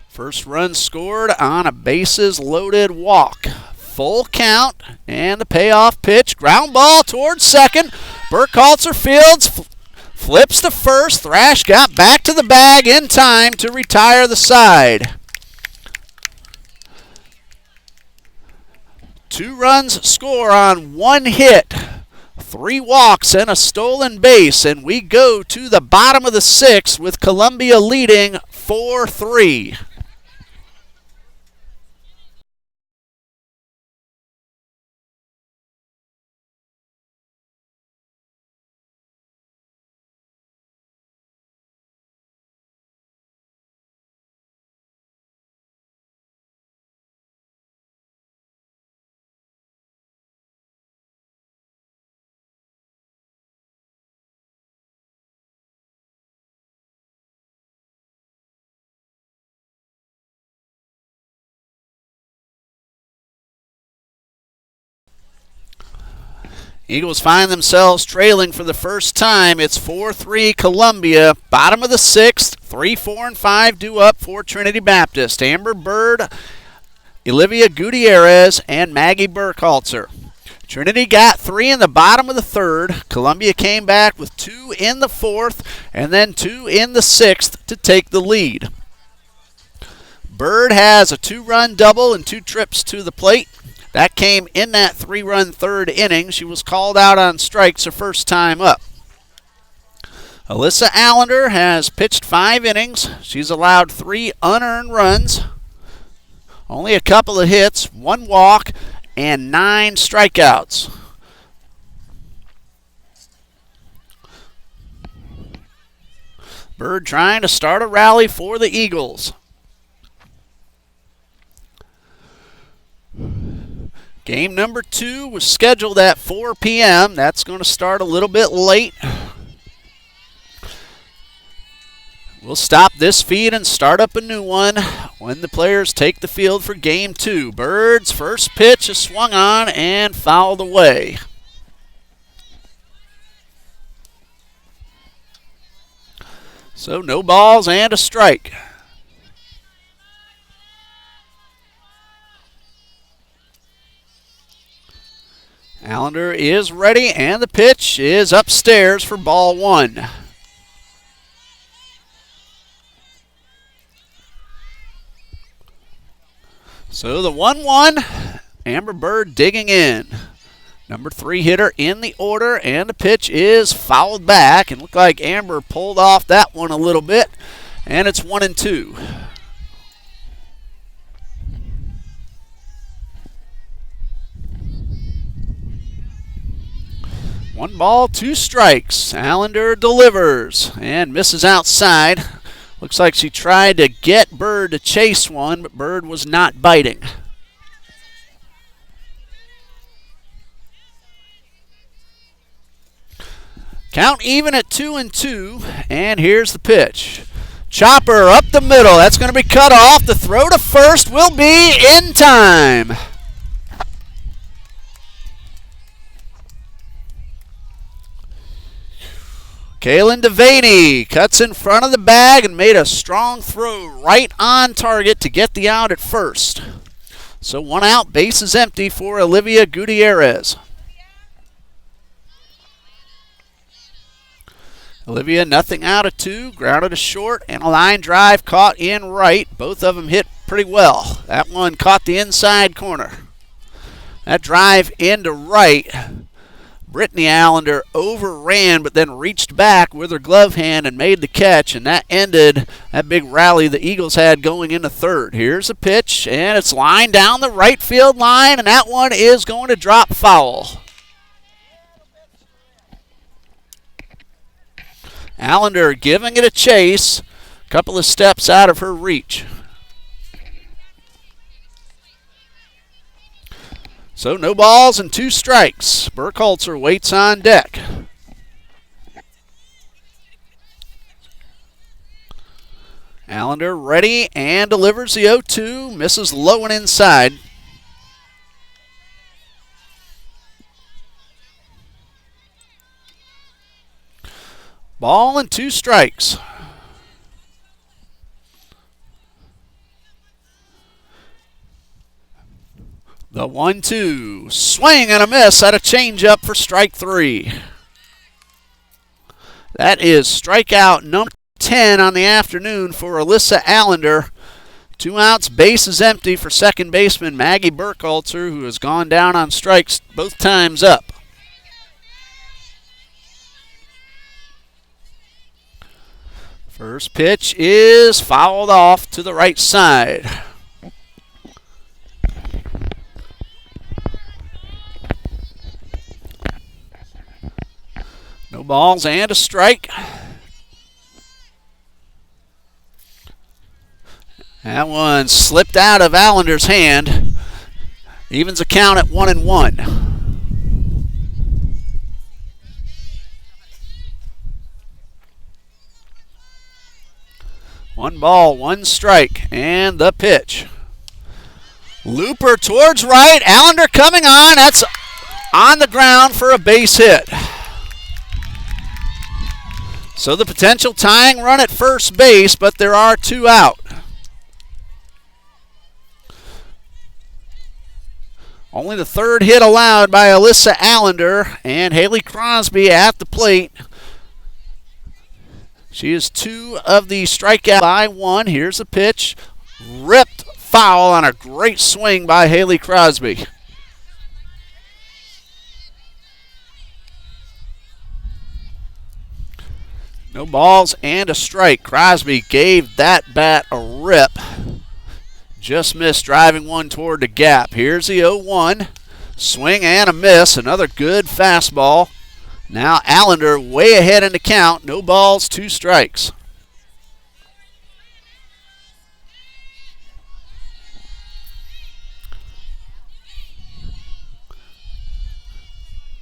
First run scored on a bases-loaded walk. Full count, and the payoff pitch. Ground ball towards second. Burkhalter fields, flips to first. Thrash got back to the bag in time to retire the side. 2 runs score on 1 hit. 3 walks and a stolen base, and we go to the bottom of the 6th with Columbia leading 4-3. Eagles find themselves trailing for the first time. It's 4-3 Columbia. Bottom of the 6th, 3, 4, and 5 due up for Trinity Baptist. Amber Bird, Olivia Gutierrez, and Maggie Burkhalter. Trinity got 3 in the bottom of the 3rd. Columbia came back with 2 in the 4th, and then 2 in the 6th to take the lead. Bird has a 2-run double and 2 trips to the plate. That came in that 3-run 3rd inning. She was called out on strikes her first time up. Alyssa Allender has pitched 5 innings. She's allowed 3 unearned runs, only a couple of hits, 1 walk, and 9 strikeouts. Bird trying to start a rally for the Eagles. Game number 2 was scheduled at 4 p.m. That's going to start a little bit late. We'll stop this feed and start up a new one when the players take the field for Game 2. Bird's first pitch is swung on and fouled away. So no balls and a strike. Allender is ready, and the pitch is upstairs for ball 1. So the 1-1, Amber Bird digging in. Number 3 hitter in the order, and the pitch is fouled back. And looked like Amber pulled off that one a little bit, and it's 1-2. 1 ball, 2 strikes. Allender delivers and misses outside. Looks like she tried to get Bird to chase one, but Bird was not biting. Count even at 2-2, and here's the pitch. Chopper up the middle. That's going to be cut off. The throw to first will be in time. Kalen Devaney cuts in front of the bag and made a strong throw right on target to get the out at first. So 1 out, base is empty for Olivia Gutierrez. Olivia nothing out of 2, grounded to short, and a line drive caught in right. Both of them hit pretty well. That one caught the inside corner. That drive into right. Brittany Allender overran but then reached back with her glove hand and made the catch, and that ended that big rally the Eagles had going into third. Here's a pitch, and it's lined down the right field line, and that one is going to drop foul. Allender giving it a chase, a couple of steps out of her reach. So no balls and 2 strikes. Burkhalter waits on deck. Allender ready and delivers the 0-2. Misses low and inside. Ball and 2 strikes. The 1-2. Swing and a miss at a changeup for strike 3. That is strikeout number 10 on the afternoon for Alyssa Allender. 2 outs, base is empty for second baseman Maggie Burkhalter, who has gone down on strikes both times up. First pitch is fouled off to the right side. No balls and a strike. That one slipped out of Allender's hand. Evens a count at 1-1. 1 ball, 1 strike, and the pitch. Looper towards right. Allender coming on. That's on the ground for a base hit. So the potential tying run at first base, but there are 2 out. Only the 3rd hit allowed by Alyssa Allender, and Haley Crosby at the plate. She is 2 of the strikeout by 1. Here's a pitch. Ripped foul on a great swing by Haley Crosby. No balls and a strike. Crosby gave that bat a rip. Just missed driving one toward the gap. Here's the 0-1. Swing and a miss. Another good fastball. Now Allender way ahead in the count. No balls, 2 strikes.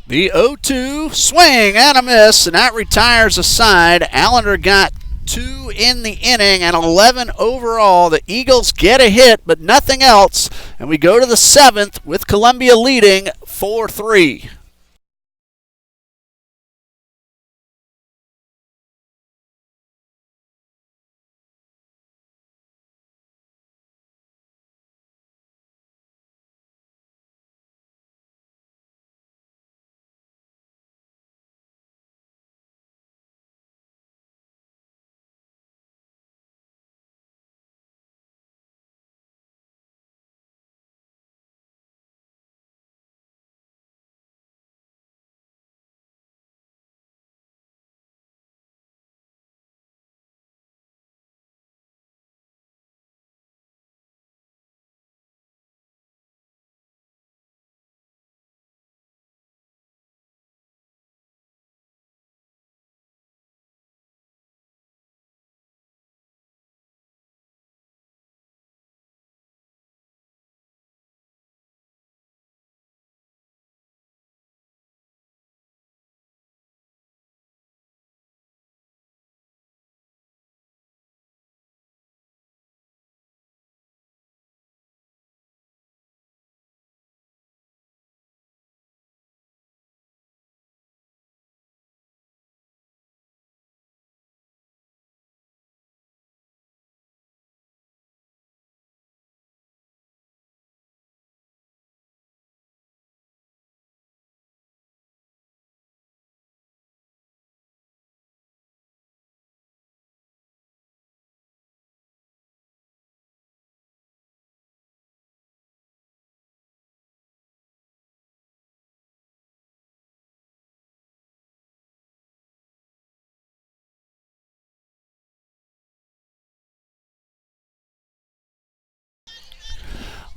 The 0-2, swing and a miss, and that retires a side. Allender got 2 in the inning and 11 overall. The Eagles get a hit, but nothing else, and we go to the 7th with Columbia leading 4-3.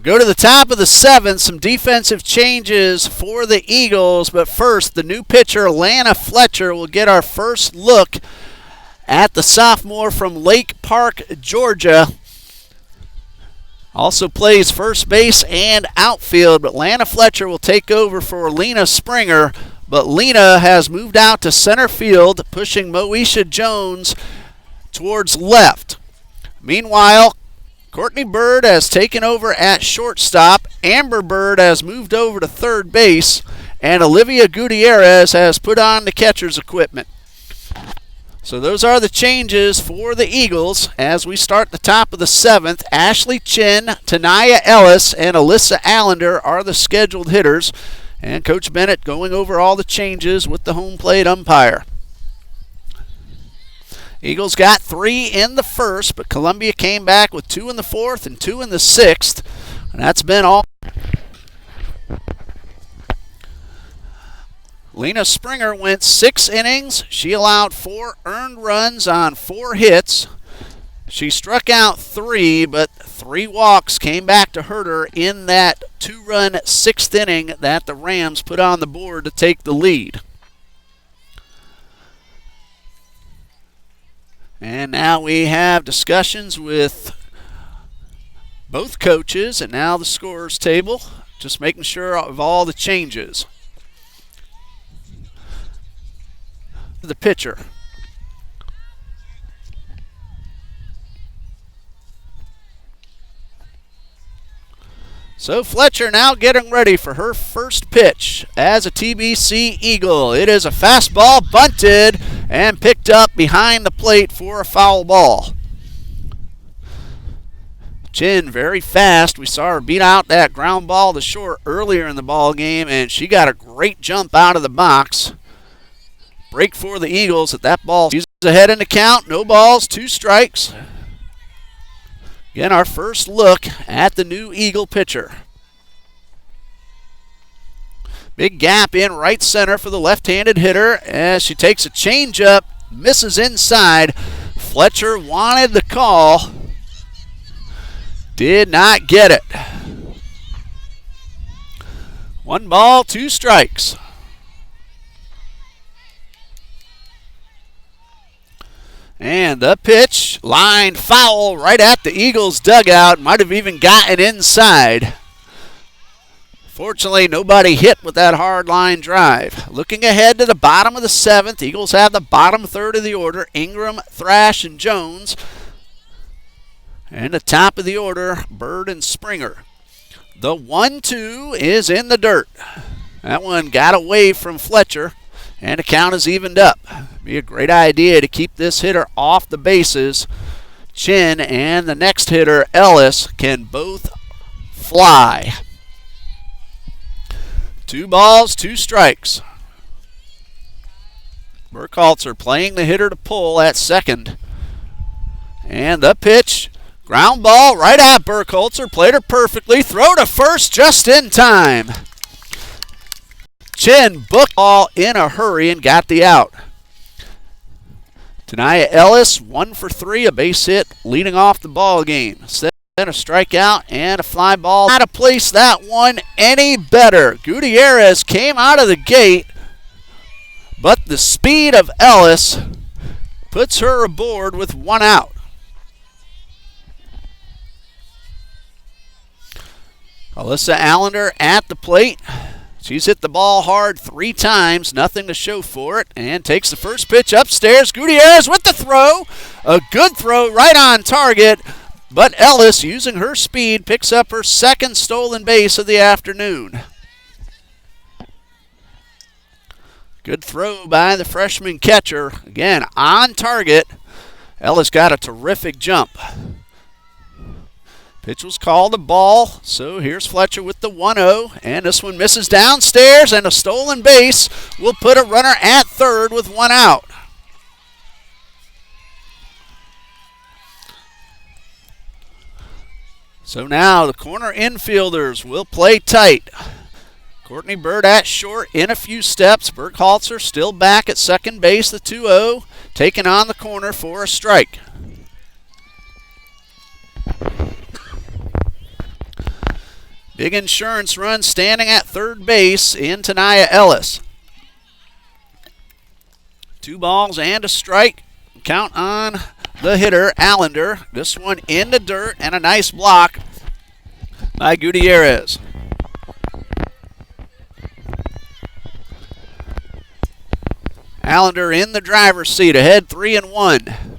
Go to the top of the seventh, some defensive changes for the Eagles, but first the new pitcher, Lana Fletcher, will get our first look at the sophomore from Lake Park, Georgia. Also plays first base and outfield, but Lana Fletcher will take over for Lena Springer, but Lena has moved out to center field, pushing Moesha Jones towards left. Meanwhile, Courtney Bird has taken over at shortstop, Amber Bird has moved over to third base, and Olivia Gutierrez has put on the catcher's equipment. So those are the changes for the Eagles as we start the top of the seventh. Ashley Chin, Tanaya Ellis, and Alyssa Allender are the scheduled hitters, and Coach Bennett going over all the changes with the home plate umpire. Eagles got 3 in the first, but Columbia came back with 2 in the fourth and 2 in the sixth. And that's been all. Lena Springer went 6 innings. She allowed 4 earned runs on 4 hits. She struck out 3, but 3 walks came back to hurt her in that 2-run 6th inning that the Rams put on the board to take the lead. And now we have discussions with both coaches and now the scorers table, just making sure of all the changes. The pitcher. So Fletcher now getting ready for her first pitch as a TBC Eagle. It is a fastball, bunted, and picked up behind the plate for a foul ball. Chin very fast. We saw her beat out that ground ball to short earlier in the ball game, and she got a great jump out of the box. Break for the Eagles at that ball. She's ahead in the count. No balls, 2 strikes. Again, our first look at the new Eagle pitcher. Big gap in right center for the left-handed hitter as she takes a changeup, misses inside. Fletcher wanted the call, did not get it. 1 ball, 2 strikes. And the pitch, lined foul right at the Eagles' dugout. Might have even gotten inside. Fortunately, nobody hit with that hard line drive. Looking ahead to the bottom of the 7th, Eagles have the bottom third of the order, Ingram, Thrash, and Jones. And the top of the order, Bird and Springer. The 1-2 is in the dirt. That one got away from Fletcher, and the count is evened up. Be a great idea to keep this hitter off the bases. Chin and the next hitter, Ellis, can both fly. 2 balls, 2 strikes. Burkhalter playing the hitter to pull at second. And the pitch, ground ball right at Burkhalter. Played her perfectly. Throw to first just in time. Chin booked all in a hurry and got the out. Tanaya Ellis, 1 for 3, a base hit, leading off the ball game. Then a strikeout and a fly ball. How to place that one any better. Gutierrez came out of the gate, but the speed of Ellis puts her aboard with 1 out. Alyssa Allender at the plate. She's hit the ball hard 3 times, nothing to show for it, and takes the first pitch upstairs. Gutierrez with the throw. A good throw right on target, but Ellis, using her speed, picks up her 2nd stolen base of the afternoon. Good throw by the freshman catcher. Again, on target. Ellis got a terrific jump. Pitch was called a ball, so here's Fletcher with the 1-0, and this one misses downstairs, and a stolen base will put a runner at third with 1 out. So now the corner infielders will play tight. Courtney Bird at short in a few steps. Burkhalter still back at second base, the 2-0, taking on the corner for a strike. Big insurance run standing at third base in Tania Ellis. 2 balls and a strike. Count on the hitter, Allender. This one in the dirt and a nice block by Gutierrez. Allender in the driver's seat, ahead 3-1.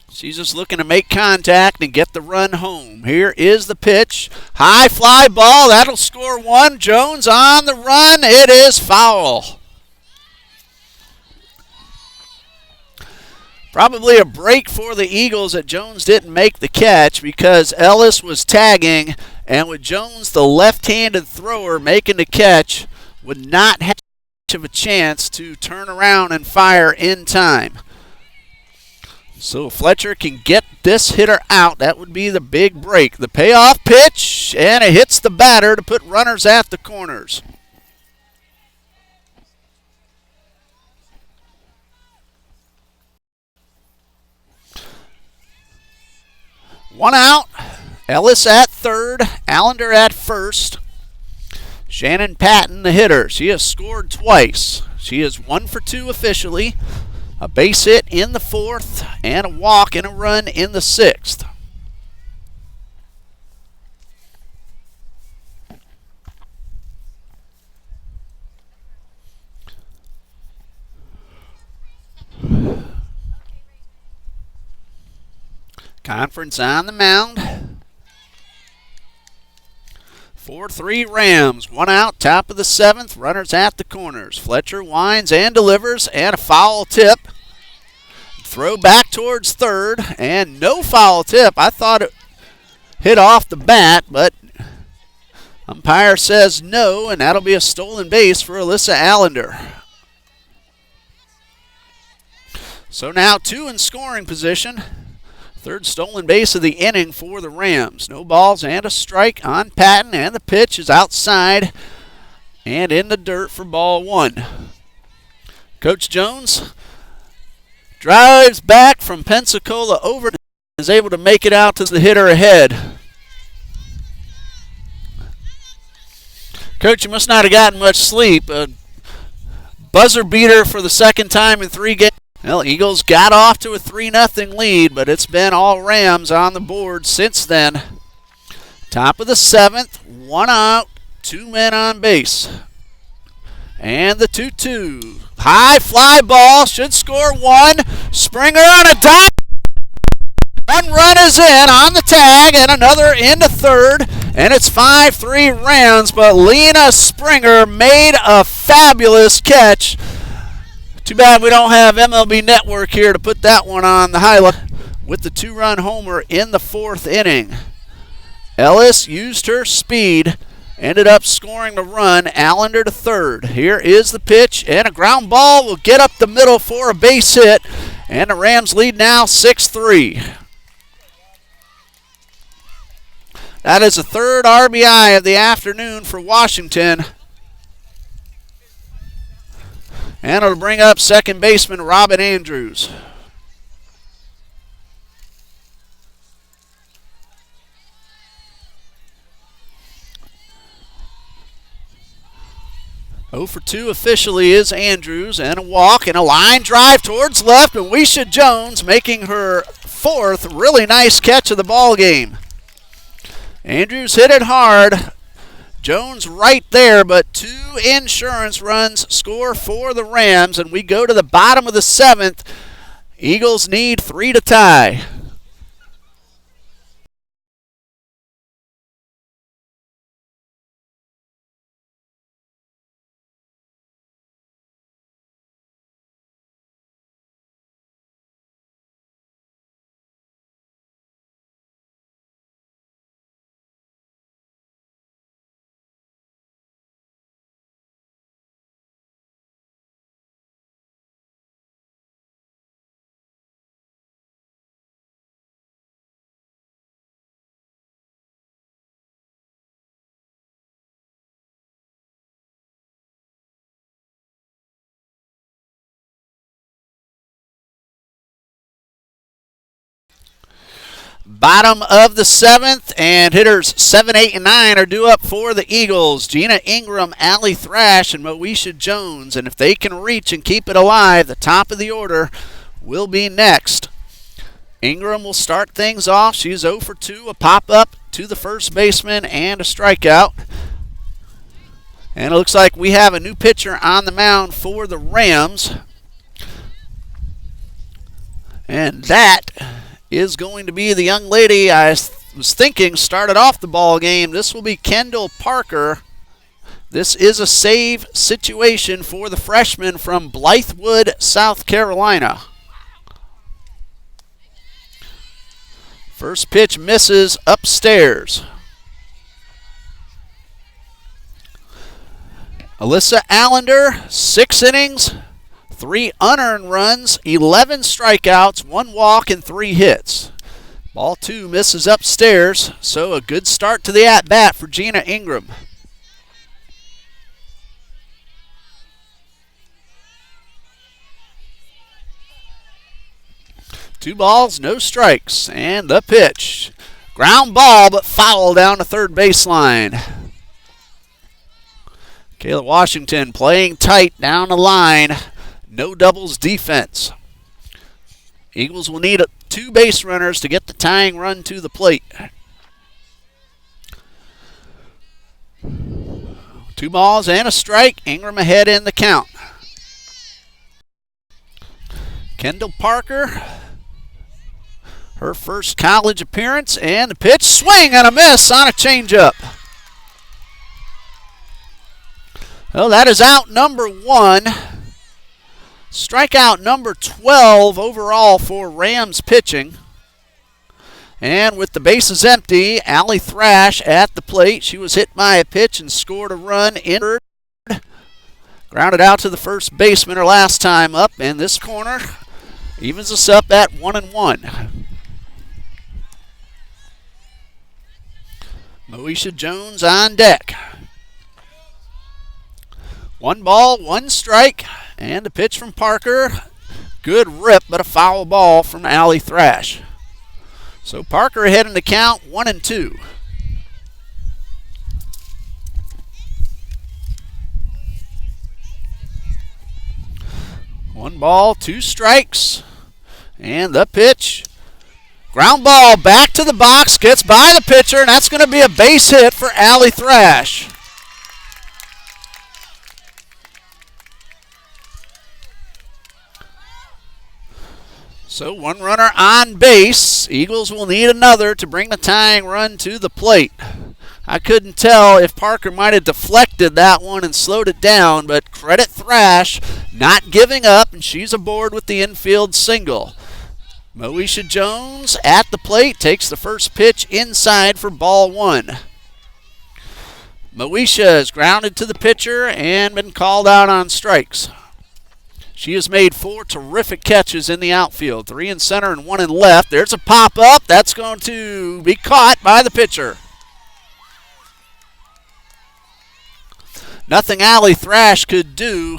She's just looking to make contact and get the run home. Here is the pitch. High fly ball. That'll score 1. Jones on the run. It is foul. Probably a break for the Eagles that Jones didn't make the catch because Ellis was tagging, and with Jones, the left-handed thrower, making the catch, would not have much of a chance to turn around and fire in time. So Fletcher can get this hitter out. That would be the big break. The payoff pitch, and it hits the batter to put runners at the corners. One out. Ellis at third. Allender at first. Shannon Patton, the hitter. She has scored twice. She is 1 for 2 officially. A base hit in the 4th and a walk and a run in the 6th. Conference on the mound. 4-3 Rams. 1 out, top of the 7th. Runners at the corners. Fletcher winds and delivers, and a foul tip. Throw back towards third, and no foul tip. I thought it hit off the bat, but umpire says no, and that'll be a stolen base for Alyssa Allender. So now 2 in scoring position. Third stolen base of the inning for the Rams. No balls and a strike on Patton, and the pitch is outside and in the dirt for ball 1. Coach Jones drives back from Pensacola over and is able to make it out to the hitter ahead. Coach, you must not have gotten much sleep. A buzzer beater for the second time in 3 games. Well, Eagles got off to a 3-0 lead, but it's been all Rams on the board since then. Top of the 7th, 1 out, 2 men on base. And the 2-2. High fly ball, should score 1. Springer on a dive. 1 run is in on the tag, and another into third. And it's 5-3 Rams, but Lena Springer made a fabulous catch. Too bad we don't have MLB Network here to put that one on the highlight with the 2-run homer in the 4th inning. Ellis used her speed, ended up scoring the run. Allender to third. Here is the pitch, and a ground ball will get up the middle for a base hit, and the Rams lead now 6-3. That is the 3rd RBI of the afternoon for Washington. And it'll bring up second baseman Robin Andrews. Oh for 2 officially is Andrews, and a walk and a line drive towards left, and Weisha Jones making her 4th really nice catch of the ball game. Andrews hit it hard. Jones right there, but 2 insurance runs score for the Rams, and we go to the bottom of the 7th. Eagles need 3 to tie. Bottom of the seventh, and hitters 7, 8, and 9 are due up for the Eagles. Gina Ingram, Allie Thrash, and Moesha Jones. And if they can reach and keep it alive, the top of the order will be next. Ingram will start things off. She's 0 for 2, a pop-up to the first baseman and a strikeout. And it looks like we have a new pitcher on the mound for the Rams. And that is going to be the young lady I was thinking started off the ball game. This will be Kendall Parker. This is a save situation for the freshman from Blythewood, South Carolina. First pitch misses upstairs. Alyssa Allender, 6 innings, 3 unearned runs, 11 strikeouts, 1 walk, and 3 hits. Ball 2 misses upstairs, so a good start to the at-bat for Gina Ingram. Two balls, no strikes, and the pitch. Ground ball, but foul down the third baseline. Kayla Washington playing tight down the line. No doubles defense. Eagles will need 2 base runners to get the tying run to the plate. 2 balls and a strike. Ingram ahead in the count. Kendall Parker, her first college appearance, and the pitch, swing and a miss on a changeup. Well, that is out number 1. Strikeout number 12 overall for Rams pitching. And with the bases empty, Allie Thrash at the plate. She was hit by a pitch and scored a run in third. Grounded out to the first baseman her last time up, and this corner evens us up at 1-1. Moesha Jones on deck. 1 ball, 1 strike, and a pitch from Parker. Good rip, but a foul ball from Allie Thrash. So Parker ahead in the count, 1-2. One ball, 2 strikes, and the pitch. Ground ball back to the box, gets by the pitcher, and that's going to be a base hit for Allie Thrash. So 1 runner on base. Eagles will need another to bring the tying run to the plate. I couldn't tell if Parker might have deflected that one and slowed it down, but credit Thrash not giving up, and she's aboard with the infield single. Moesha Jones at the plate takes the first pitch inside for ball 1. Moesha is grounded to the pitcher and been called out on strikes. She has made 4 terrific catches in the outfield, 3 in center and 1 in left. There's a pop-up. That's going to be caught by the pitcher. Nothing Allie Thrash could do.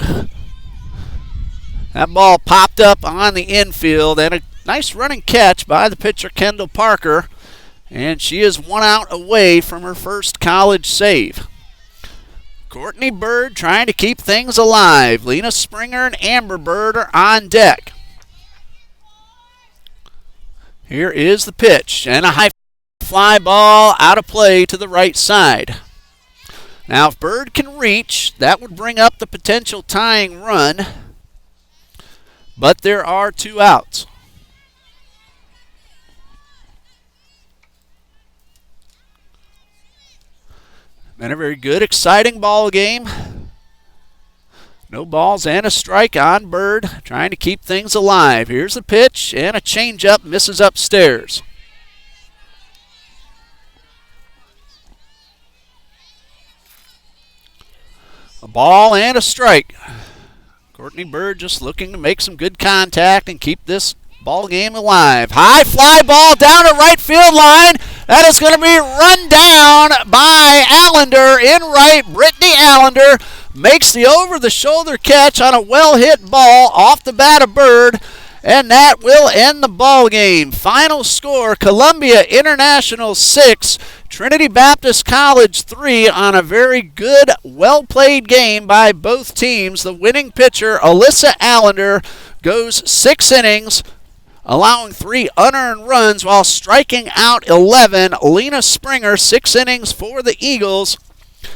That ball popped up on the infield, and a nice running catch by the pitcher, Kendall Parker. And she is 1 out away from her first college save. Courtney Bird trying to keep things alive. Lena Springer and Amber Bird are on deck. Here is the pitch, and a high fly ball out of play to the right side. Now, if Bird can reach, that would bring up the potential tying run, but there are 2 outs. Been a very good, exciting ball game. No balls and a strike on Bird, trying to keep things alive. Here's the pitch, and a changeup misses upstairs. A ball and a strike. Courtney Bird just looking to make some good contact and keep this ball game alive. High fly ball down the right field line. That is going to be run down by Allender in right. Brittany Allender makes the over-the-shoulder catch on a well-hit ball off the bat of Bird. And that will end the ball game. Final score, Columbia International 6, Trinity Baptist College 3 on a very good, well-played game by both teams. The winning pitcher, Alyssa Allender, goes 6 innings, allowing 3 unearned runs while striking out 11. Lena Springer, 6 innings for the Eagles.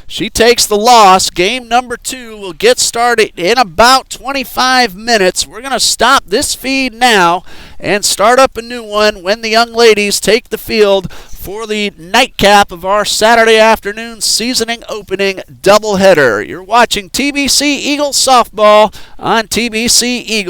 She takes the loss. Game number 2 will get started in about 25 minutes. We're going to stop this feed now and start up a new one when the young ladies take the field for the nightcap of our Saturday afternoon seasoning opening doubleheader. You're watching TBC Eagles softball on TBC Eagles.